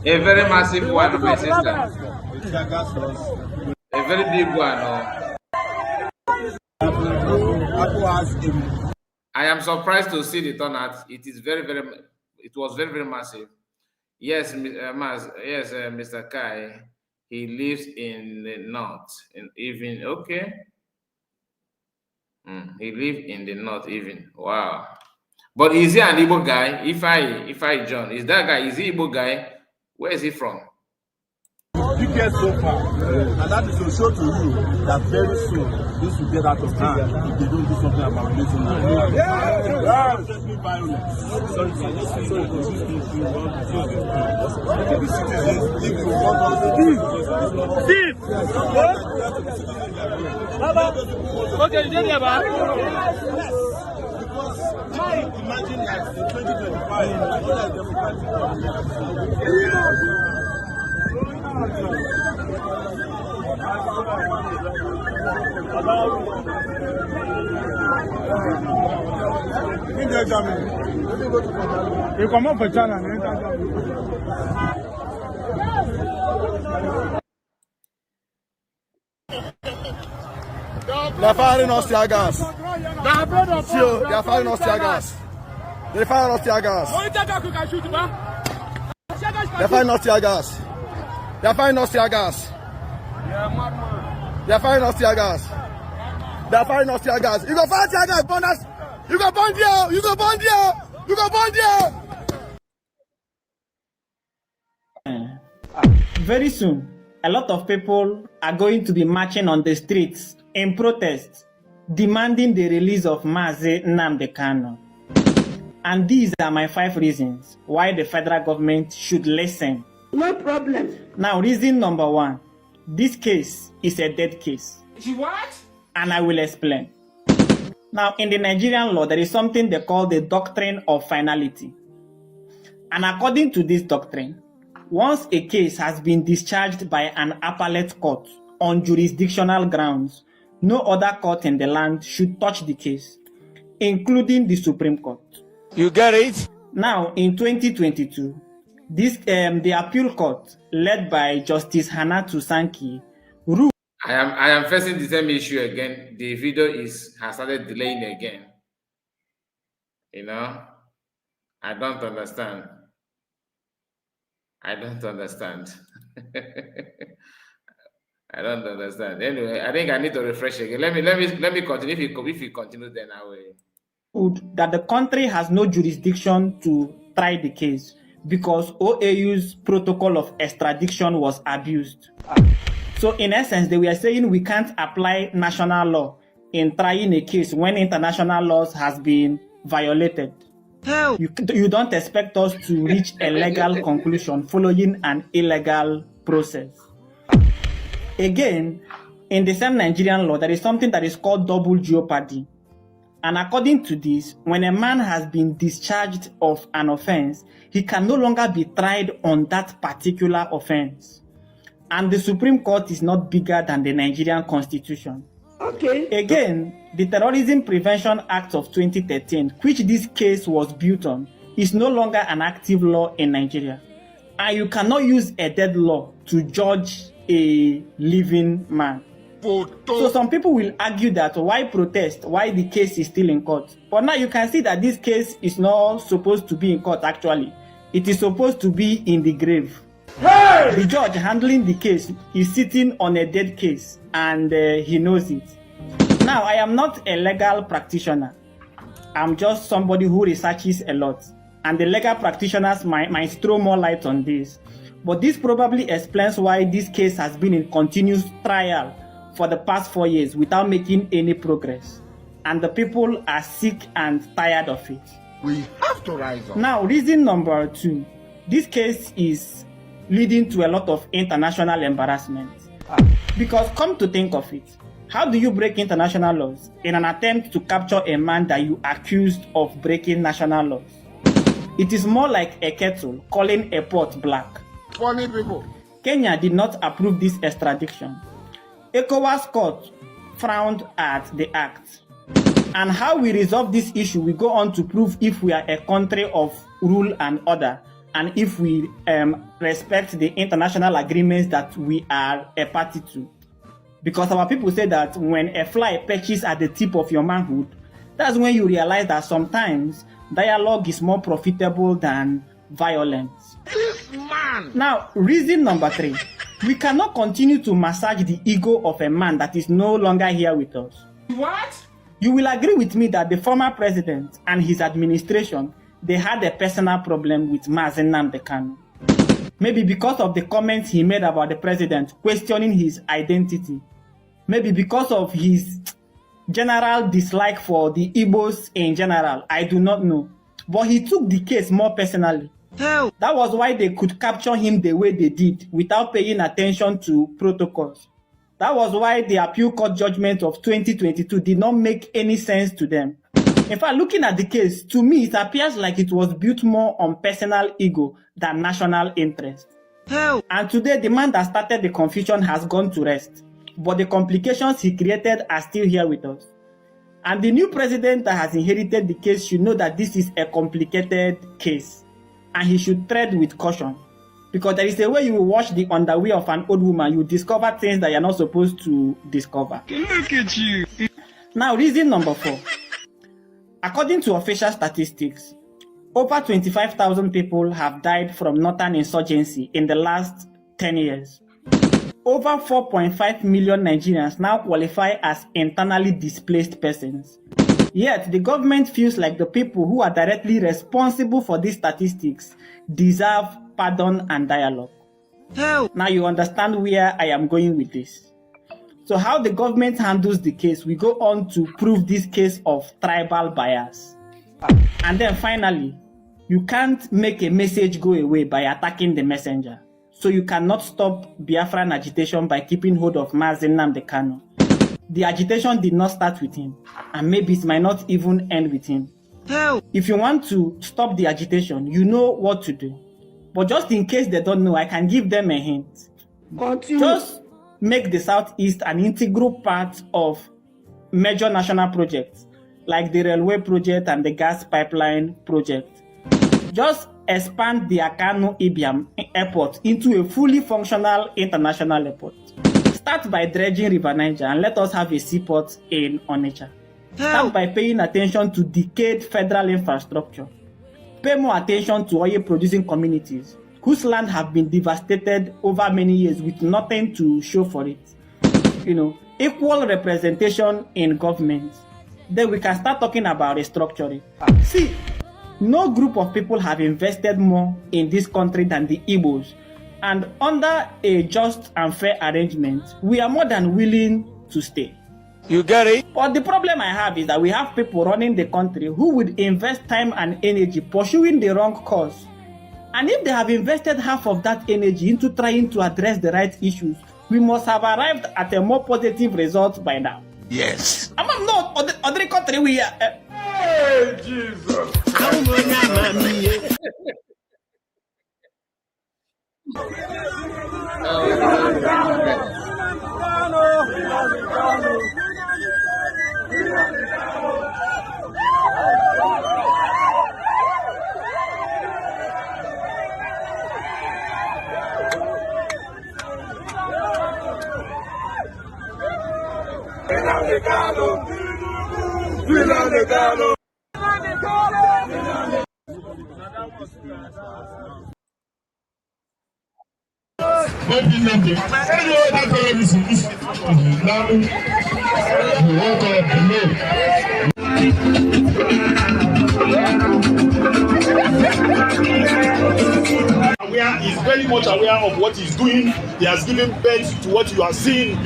A very massive one, my sister. A very big one. I am surprised to see the turnout. It is it was very, very massive. Yes, yes, Mr. Kai, he lives in the north, even, okay. He lives in the north, even. Wow. But is he an Igbo guy? If I John, is that guy, is he Igbo guy? Where is he from? You get so far, and that is to show to you that very soon this will get out of hand if they don't do something about this now. Sorry. The citizens, if you want us to Okay, you did it, man. imagine that in 2025, I feel like You come up for China. they're firing us tear gas. They are firing us tear gas. They're firing us tear gas. They're firing us tear gas. They're firing us tear gas. They're firing us tear gas. They're firing us tear gas. You go fire tear gas, burn us. You go burn there. You go burn there. You go burn there. Very soon, a lot of people are going to be marching on the streets in protest, demanding the release of Mazi Nnamdi Kanu. And these are my 5 reasons why the federal government should listen. No problem. Now, reason number 1, this case is a dead case. What? And I will explain. Now, in the Nigerian law, there is something they call the doctrine of finality. And according to this doctrine, once a case has been discharged by an appellate court on jurisdictional grounds, no other court in the land should touch the case, including the Supreme Court. You get it? Now, in 2022, the appeal court, led by Justice Hannatu Sankey, ruled. I am facing the same issue again. The video has started delaying again. You know, I don't understand. I don't understand. I don't understand. Anyway, I think I need to refresh again. Let me continue. If you continue, then I will. That the country has no jurisdiction to try the case because OAU's protocol of extradition was abused. So in essence, they were saying we can't apply national law in trying a case when international laws has been violated. You don't expect us to reach a legal conclusion following an illegal process. Again, in the same Nigerian law, there is something that is called double jeopardy. And according to this, when a man has been discharged of an offense, he can no longer be tried on that particular offense. And the Supreme Court is not bigger than the Nigerian Constitution. Okay. Again, the Terrorism Prevention Act of 2013, which this case was built on, is no longer an active law in Nigeria. And you cannot use a dead law to judge a living man. So some people will argue that why protest, why the case is still in court. But now you can see that this case is not supposed to be in court actually. It is supposed to be in the grave. Hey! The judge handling the case is sitting on a dead case and he knows it. Now, I am not a legal practitioner. I'm just somebody who researches a lot. And the legal practitioners might throw more light on this. But this probably explains why this case has been in continuous trial for the past 4 years without making any progress. And the people are sick and tired of it. We have to rise up. Now, reason number 2. This case is leading to a lot of international embarrassment. Because come to think of it, how do you break international laws in an attempt to capture a man that you accused of breaking national laws? It is more like a kettle calling a pot black. Funny people. Kenya did not approve this extradition. ECOWAS court frowned at the act. And how we resolve this issue, we go on to prove if we are a country of rule and order, and if we respect the international agreements that we are a party to. Because our people say that when a fly perches at the tip of your manhood, that's when you realize that sometimes dialogue is more profitable than violence. This man! Now, reason number 3. We cannot continue to massage the ego of a man that is no longer here with us. What? You will agree with me that the former president and his administration, they had a personal problem with Mazi. Maybe because of the comments he made about the president, questioning his identity. Maybe because of his general dislike for the Igbos in general. I do not know. But he took the case more personally. Hell. That was why they could capture him the way they did without paying attention to protocols. That was why the appeal court judgment of 2022 did not make any sense to them. In fact, looking at the case, to me, it appears like it was built more on personal ego than national interest. Hell. And today, the man that started the confusion has gone to rest. But the complications he created are still here with us. And the new president that has inherited the case should know that this is a complicated case. And he should tread with caution. Because there is a way you will wash the underwear of an old woman, you discover things that you're not supposed to discover. Look at you. Now, reason number 4. According to official statistics, over 25,000 people have died from northern insurgency in the last 10 years. Over 4.5 million Nigerians now qualify as internally displaced persons. Yet, the government feels like the people who are directly responsible for these statistics deserve pardon and dialogue. Hell. Now you understand where I am going with this. So how the government handles the case, we go on to prove this case of tribal bias. And then finally, you can't make a message go away by attacking the messenger. So you cannot stop Biafran agitation by keeping hold of Mazi. The agitation did not start with him, and maybe it might not even end with him. Hell. If you want to stop the agitation, you know what to do. But just in case they don't know, I can give them a hint. Continue. Just make the Southeast an integral part of major national projects, like the railway project and the gas pipeline project. Just expand the Akanu Ibiam airport into a fully functional international airport. Start by dredging River Niger and let us have a seaport in Onitsha. Start by paying attention to decayed federal infrastructure. Pay more attention to oil-producing communities whose land have been devastated over many years with nothing to show for it. equal representation in government, then we can start talking about restructuring. See, no group of people have invested more in this country than the Igbos. And under a just and fair arrangement, we are more than willing to stay. You get it? But the problem I have is that we have people running the country who would invest time and energy pursuing the wrong cause. And if they have invested half of that energy into trying to address the right issues, we must have arrived at a more positive result by now. Yes. I'm not other country we are. Hey, Jesus. Is very much aware of what he's doing. He has given birth to what you are seeing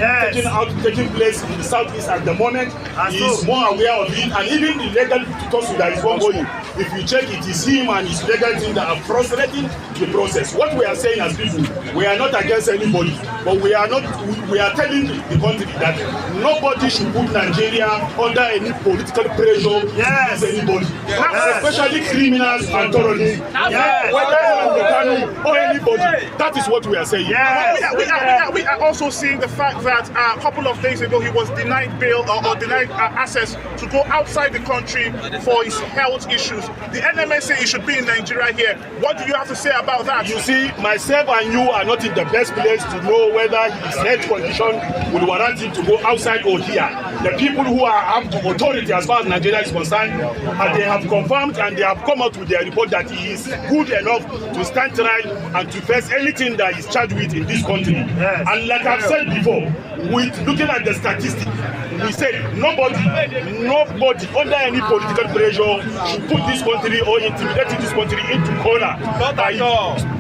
taking place in the southeast at the moment. He is more aware of it, and even the legal tussle that is ongoing. If you check, it is him and his legal team that are frustrating the process. What we are saying as people, we are not against anybody, but we are telling the country that nobody should put Nigeria under any political pressure against anybody, especially criminals and terrorists. Or anybody. That is what we are saying. We are also seeing the fact that a couple of days ago he was denied bail or denied access to go outside the country for his health issues. The NMA say he should be in Nigeria here. What do you have to say about that? You see, myself and you are not in the best place to know whether his health condition will warrant him to go outside or here. The people who have the authority as far as Nigeria is concerned, they have confirmed and they have come out with their report that he is good enough to stand trial and to face anything that is charged with in this country. And like I've said before, with looking at the statistics, we said nobody under any political pressure should put this country or intimidating this country into corner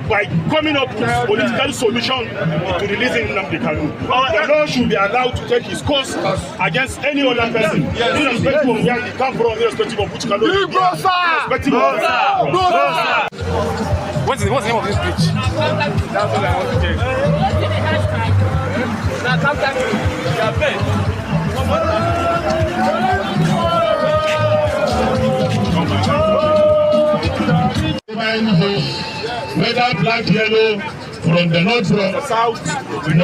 by coming up with political solution to releasing Nnamdi Kanu. The law should be allowed to take his course against any other person, irrespective of where he come from, irrespective of which color, irrespective of What's the name of this bridge? That's what I want to check. Now come back to whether black, yellow, from the north, from the south, we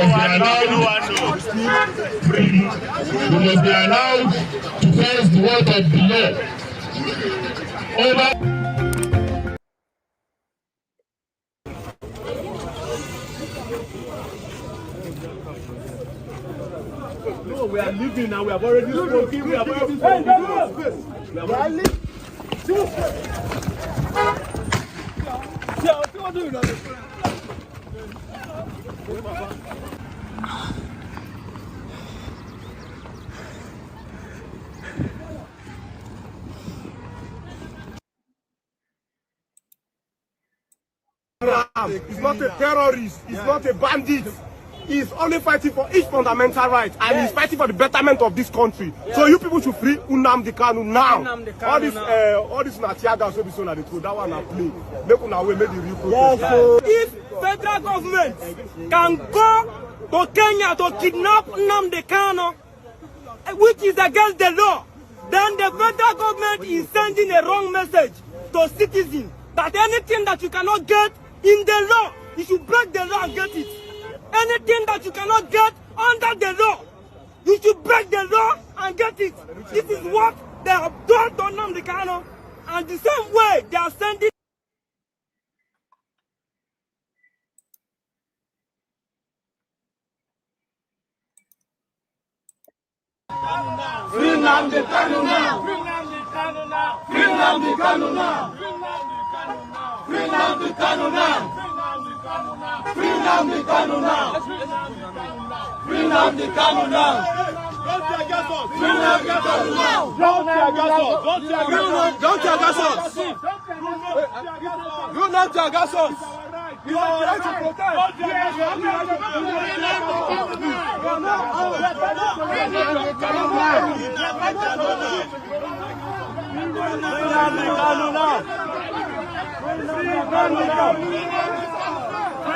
must be allowed to face the word of the law. No, we are leaving now. We have already spoken. We have already spoken. We are leaving. He's not a terrorist. He's not a bandit. He's only fighting for each fundamental right, and he's fighting for the betterment of this country. So you people should free Nnamdi Kanu now. All this Natiaga so be so like that one I play. Make una way, make the real protest. If federal government can go to Kenya to kidnap Nnamdi Kanu, which is against the law, then the federal government is sending a wrong message to citizens that anything that you cannot get in the law, you should break the law and get it. Anything that you cannot get under the law, you should break the law and get it. This is what they have done to Nnamdi Kanu, and the same way they are sending. Free Nnamdi Kanu now! Free Nnamdi Kanu now! Free Nnamdi Kanu now! Free Nnamdi Kanu now! Free Nnamdi Kanu now! Free Nnamdi Kanu now. Don't tear gas us. Free Nnamdi Kanu now. Don't tear gas us. Don't tear gas us. Do not tear gas us. You are right to protest. Free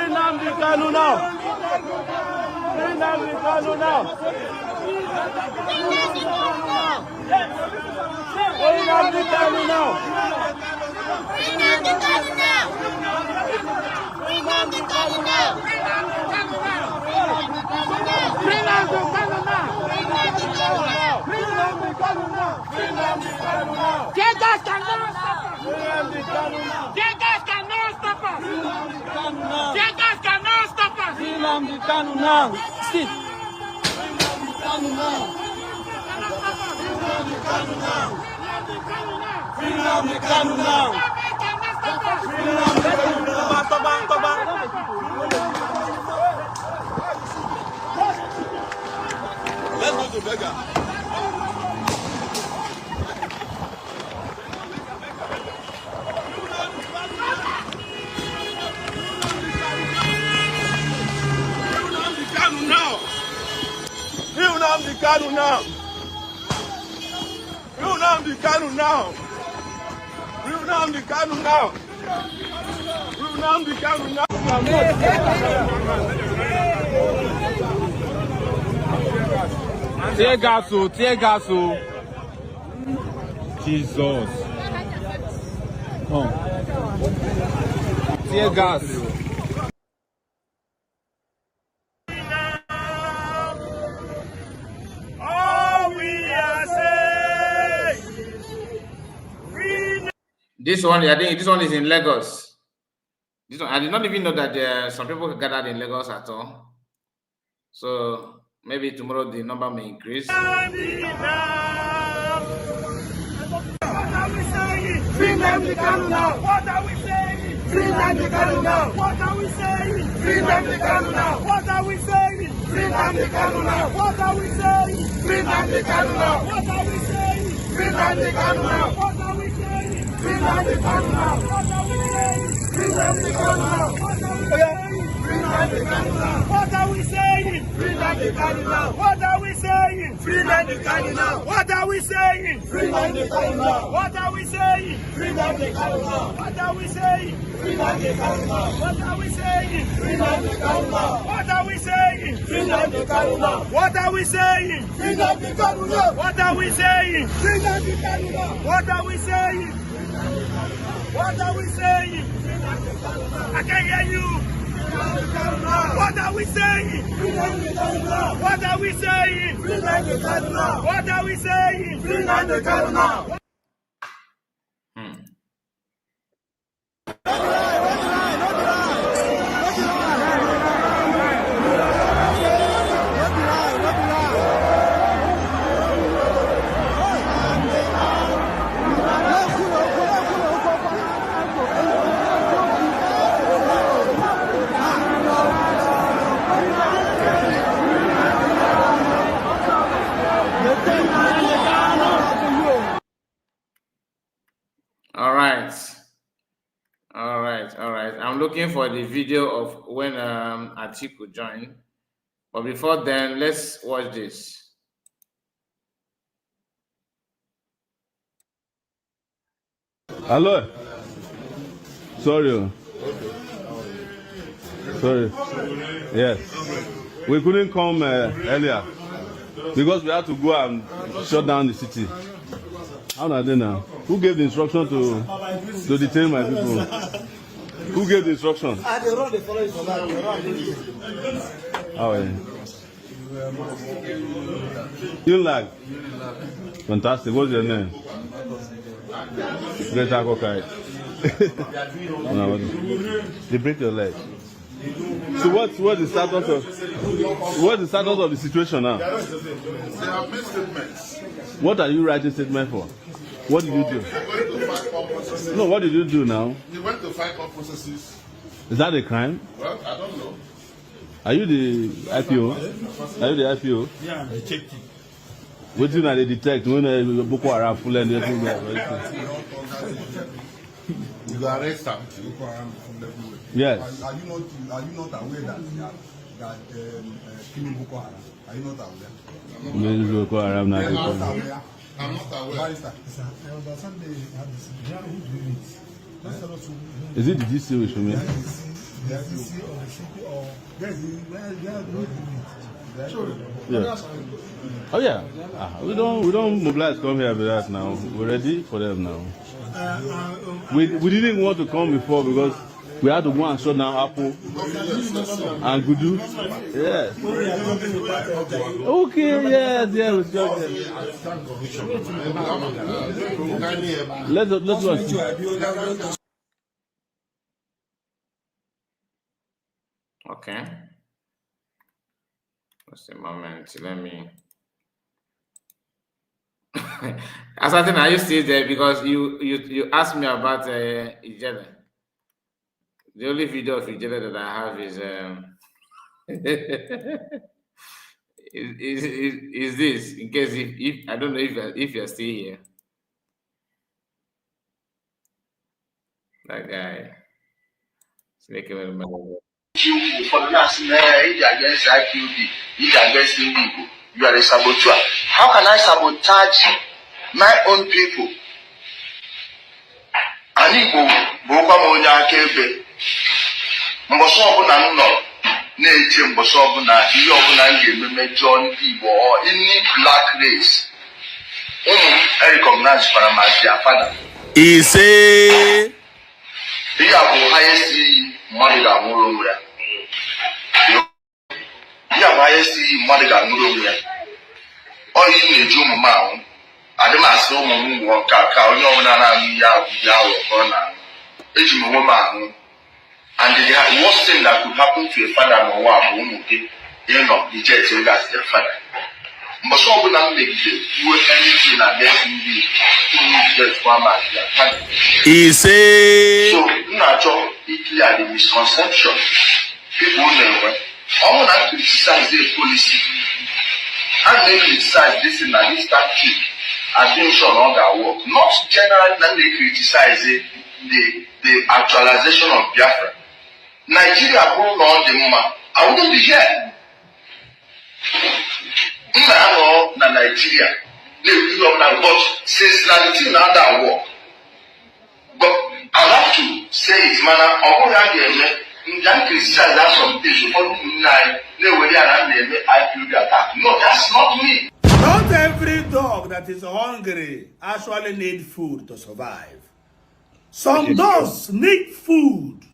Nnamdi Kanu now. Free Nnamdi Kanu now. Free Nnamdi Kanu now. Free Nnamdi Kanu now. Free Nnamdi Kanu now. Free Nnamdi Kanu now. Free Nnamdi Kanu now. Free Nnamdi Kanu now. Free Nnamdi Kanu now. Tear gas cannot stop us. Tear gas cannot stop us. Tear gas cannot stop us. Free Nnamdi Kanu now. Sit. Free Nnamdi Kanu now. Let's go to Beggar. Nnamdi Kanu now. Nnamdi Kanu now. Nnamdi Kanu now. Nnamdi Kanu now. Tear gas, tear gas. Jesus. Come. Tear gas. This one, I think this one is in Lagos. This one, I did not even know that some people gathered in Lagos at all. So maybe tomorrow the number may increase. Free Nnamdi Kanu now. What are we saying? Free Nnamdi Kanu now. What are we saying? Free Nnamdi Kanu now. What are we saying? Free Nnamdi Kanu now. What are we saying? Free Nnamdi Kanu now. What are we saying? Free Nnamdi Kanu now. What are we saying? Free Nnamdi Kanu now. What are we saying? Free Nnamdi Kanu now. What are we saying? Free Nnamdi Kanu now. What are we saying? Free Nnamdi Kanu now. What are we saying? Free Nnamdi Kanu now. What are we saying? Free Nnamdi Kanu now. What are we saying? Free Nnamdi Kanu now. What are we saying? Free Nnamdi Kanu now. What are we saying? Free Nnamdi Kanu now. What are we saying? Free Nnamdi Kanu now. What are we saying? Free Nnamdi Kanu now. What are we saying? What are we saying? I can't hear you. What are we saying? What are we saying? What are we saying? All right. I'm looking for the video of when Atiku joined. But before then, let's watch this. Hello. Sorry. Sorry. Yes. We couldn't come earlier because we had to go and shut down the city. How are they now? Who gave the instruction to detain my people? Who gave the instruction? How are you? You like? Fantastic. What's your name? Great Taco Kite. They break your leg. So what's the status of the situation now? They have made statements. What are you writing statement for? What did you do? He went to fight all processes. No, what did you do now? He went to fight all processes. Is that a crime? Well, I don't know. Are you the IPO? Are you the IPO? Yeah, I checked it. What do they detect when Boko Haram full and everything? You got arrested. Yes. Are you not aware that killing Boko Haram? Are you not aware? Boko Haram now. I'm not aware. Is it the DC which for me? Yeah. Oh yeah. We don't mobilize come here with us now. We're ready for them now. We didn't want to come before because we had to go and shut down Apple and Gudu. Yes. Okay, yes, we shut them. Let's go. Okay. Just a moment. Let me. Asante, are you still there? Because you asked me about Ijele. The only video of Ijele that I have is is this. In case if I don't know if you're still here. That guy. Making a for the last against IQB, against Indigo. You are a saboteur. How can I sabotage my own people? Anigo, Boka Monya Kebe, Mbosobuna no, Native Mbosobuna, Yobuna, John Ibo, or any black race. I recognize Paramazia father. He say, he have highest money that Murumia. He have highest money that Murumia. All you need to mount. I don't know so many work out. You know, and the worst thing that could happen to a father no one who the church that's their father. But so when I'm making do anything against me, that's one man. He say, so natural, it clear the misconception. People know all that criticize the policy. And they criticize this and that, this tactic. Attention on that work. Not generally that they criticize the actualization of Biafra. Nigeria hold on the moment. I wouldn't be here. Na Nigeria. But since 19 now that work. But I have to say it, man. That criticize that some things before no, that's not me. Not every dog that is hungry actually needs food to survive. Some dogs need food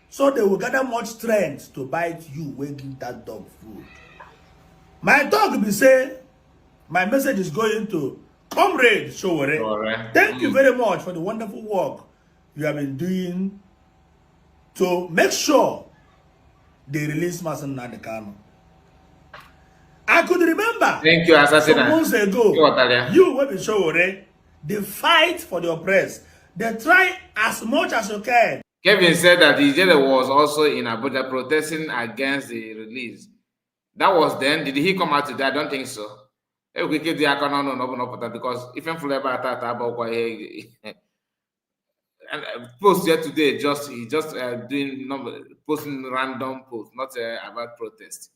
so they will gather much strength to bite you when give that dog food. My dog will say, my message is going to Comrade Showore. Thank you very much for the wonderful work you have been doing to make sure they release Mazi Kanu. I could remember thank you, Assassin. some months ago, you will be Showore, they fight for the oppressed. They try as much as you can. Kevin said that Ijele was also in Abuja protesting against the release. That was then. Did he come out today? I don't think so. Because if I'm full about that, and post here today, he just doing posting random posts, not about protest.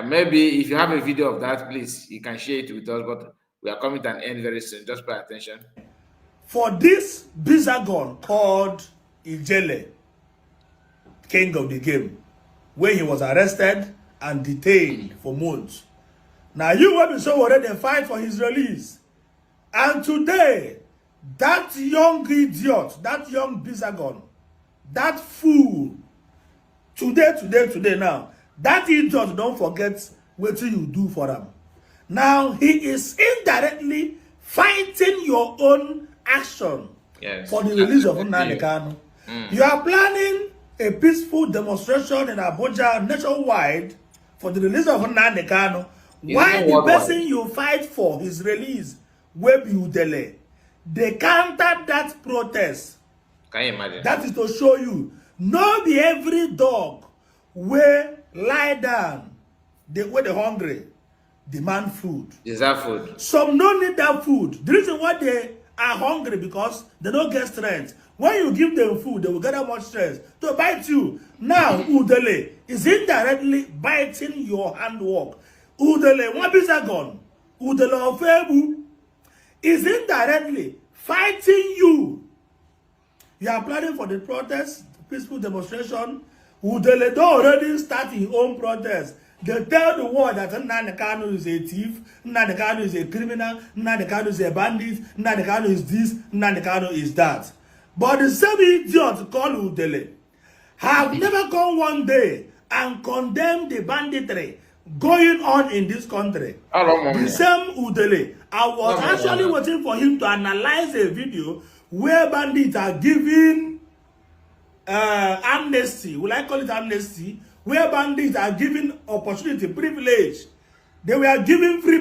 Maybe if you have a video of that, please, you can share it with us. But we are coming to an end very soon. Just pay attention. For this bizagon called Ijele, king of the game, where he was arrested and detained for months. Now you will be so already fight for his release. And today, that young idiot, that young bizagon, that fool, today now, that idiot don't forget what you do for him. Now he is indirectly fighting your own action for the release of Nnamdi Kanu. You are planning a peaceful demonstration in Abuja nationwide for the release of Nnamdi Kanu. Why the person you fight for his release will be Udele? They countered that protest. Can you imagine? That is to show you, not be every dog where lie down, where the hungry demand food. Deserve food. Some don't need that food. The reason why they are hungry because they don't get strength. When you give them food, they will get that much strength to bite you. Now, Udele is indirectly biting your handwork. Udele, what is that gun? Udele Ofebu is indirectly fighting you. You are planning for the protest, peaceful demonstration. Udele don't already start his own protest. They tell the world that Nnamdi Kanu is a thief, Nnamdi Kanu is a criminal, Nnamdi Kanu is a bandit, Nnamdi Kanu is this, Nnamdi Kanu is that. But the same idiot called Udele have never gone one day and condemned the banditry going on in this country. The same Udele, I was actually waiting for him to analyze a video where bandits are giving amnesty. Will I call it amnesty? Where bandits are given opportunity, privilege. They were given free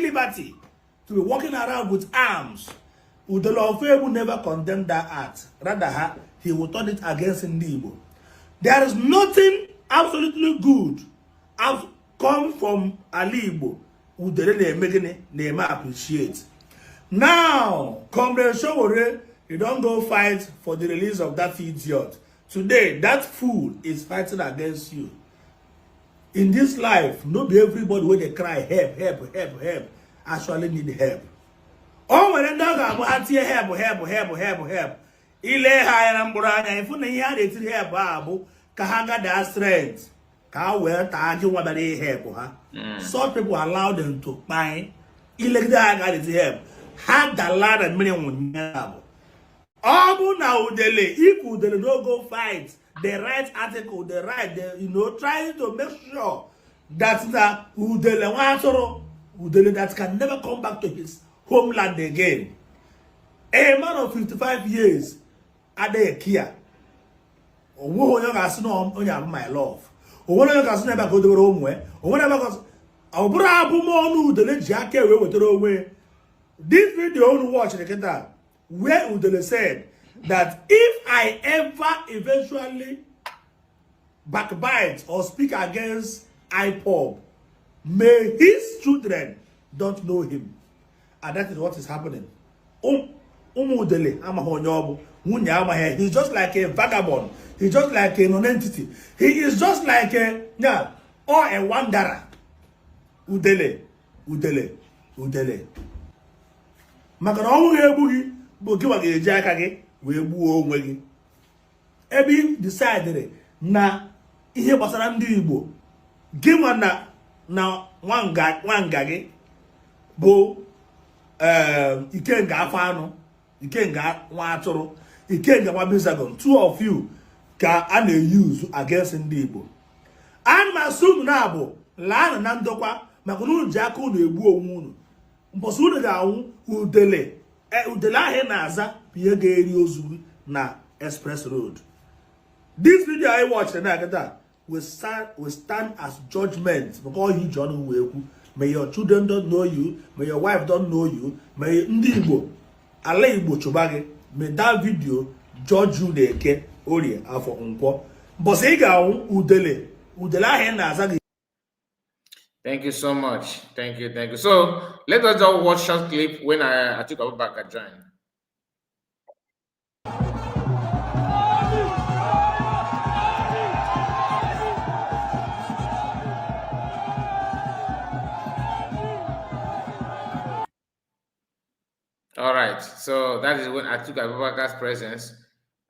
liberty to be walking around with arms. Udele Ofebu never condemned that act. Rather, he will turn it against Ndibo. There is nothing absolutely good have come from Ali Igbo. Udele Neme appreciate. Now, Comrade Showore, you don't go fight for the release of that idiot. Today, that fool is fighting against you. In this life, not be everybody when they cry, help, help, help, help, actually need help. Oh, when they help. Ile higher and Burana, if you had it help, Babu, Kahanga that strength, Kawa, Taki, what they help her. Some people allow them to find. Ile got it help. Had the lad and million now. All now Udele, if Udele don't go fight, the right article, the right, trying to make sure that the Udele that can never come back to his homeland again. A man of 55 years, Ade Kia. Owo yo ga sino onya my love. Owo yo ga sino ba go do home we. Owo na ba go obura abu mo nu Udele ji aka we wetoro onwe. This video on watch the where Udele said that if I ever eventually backbite or speak against IPOB, may his children don't know him. And that is what is happening. Udele, he's just like a vagabond. He's just like a non-entity. He is just like a or a wanderer. Udele. Maka na ọnwụ ga-egbughị bụ gị ga-eji aka gị wee gbuo onwe gị. Ebe ị decidere na ihe gbasara ndị Igbo gị nwa na nwanga gị bụ Ikenga afọ anụ, Ikenga nwa atụrụ, Ikenga nwa bizagon, two of you ka a na-use against ndị Igbo. And ma assume na bụ laa na ndokwa maka na unu ji aka unu egbu onwe unu. Mposi unu ga-anwụ Udele ahụ na-aza ihe ga-eri ozu na Express Road. This video I watched will stand as judgment because you John Weku. May your children don't know you, may your wife don't know you, may ndị Igbo ala Igbo chụba. May that video judge you na-eke orie afọ nkwọ. Mposi ị ga-anwụ Udele ahụ na-aza gị. Thank you so much. Thank you. So let us just watch short clip when I took Abubakar join. All right. So that is when I took Abubakar's presence,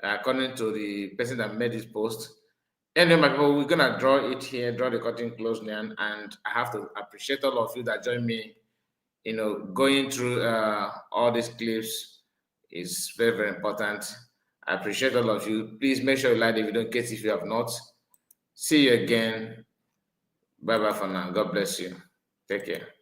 according to the person that made this post. Anyway, my people, we're gonna draw it here, draw the curtain close now, and I have to appreciate all of you that join me. Going through all these clips is very, very important. I appreciate all of you. Please make sure you like the video in case if you have not. See you again. Bye bye for now. God bless you. Take care.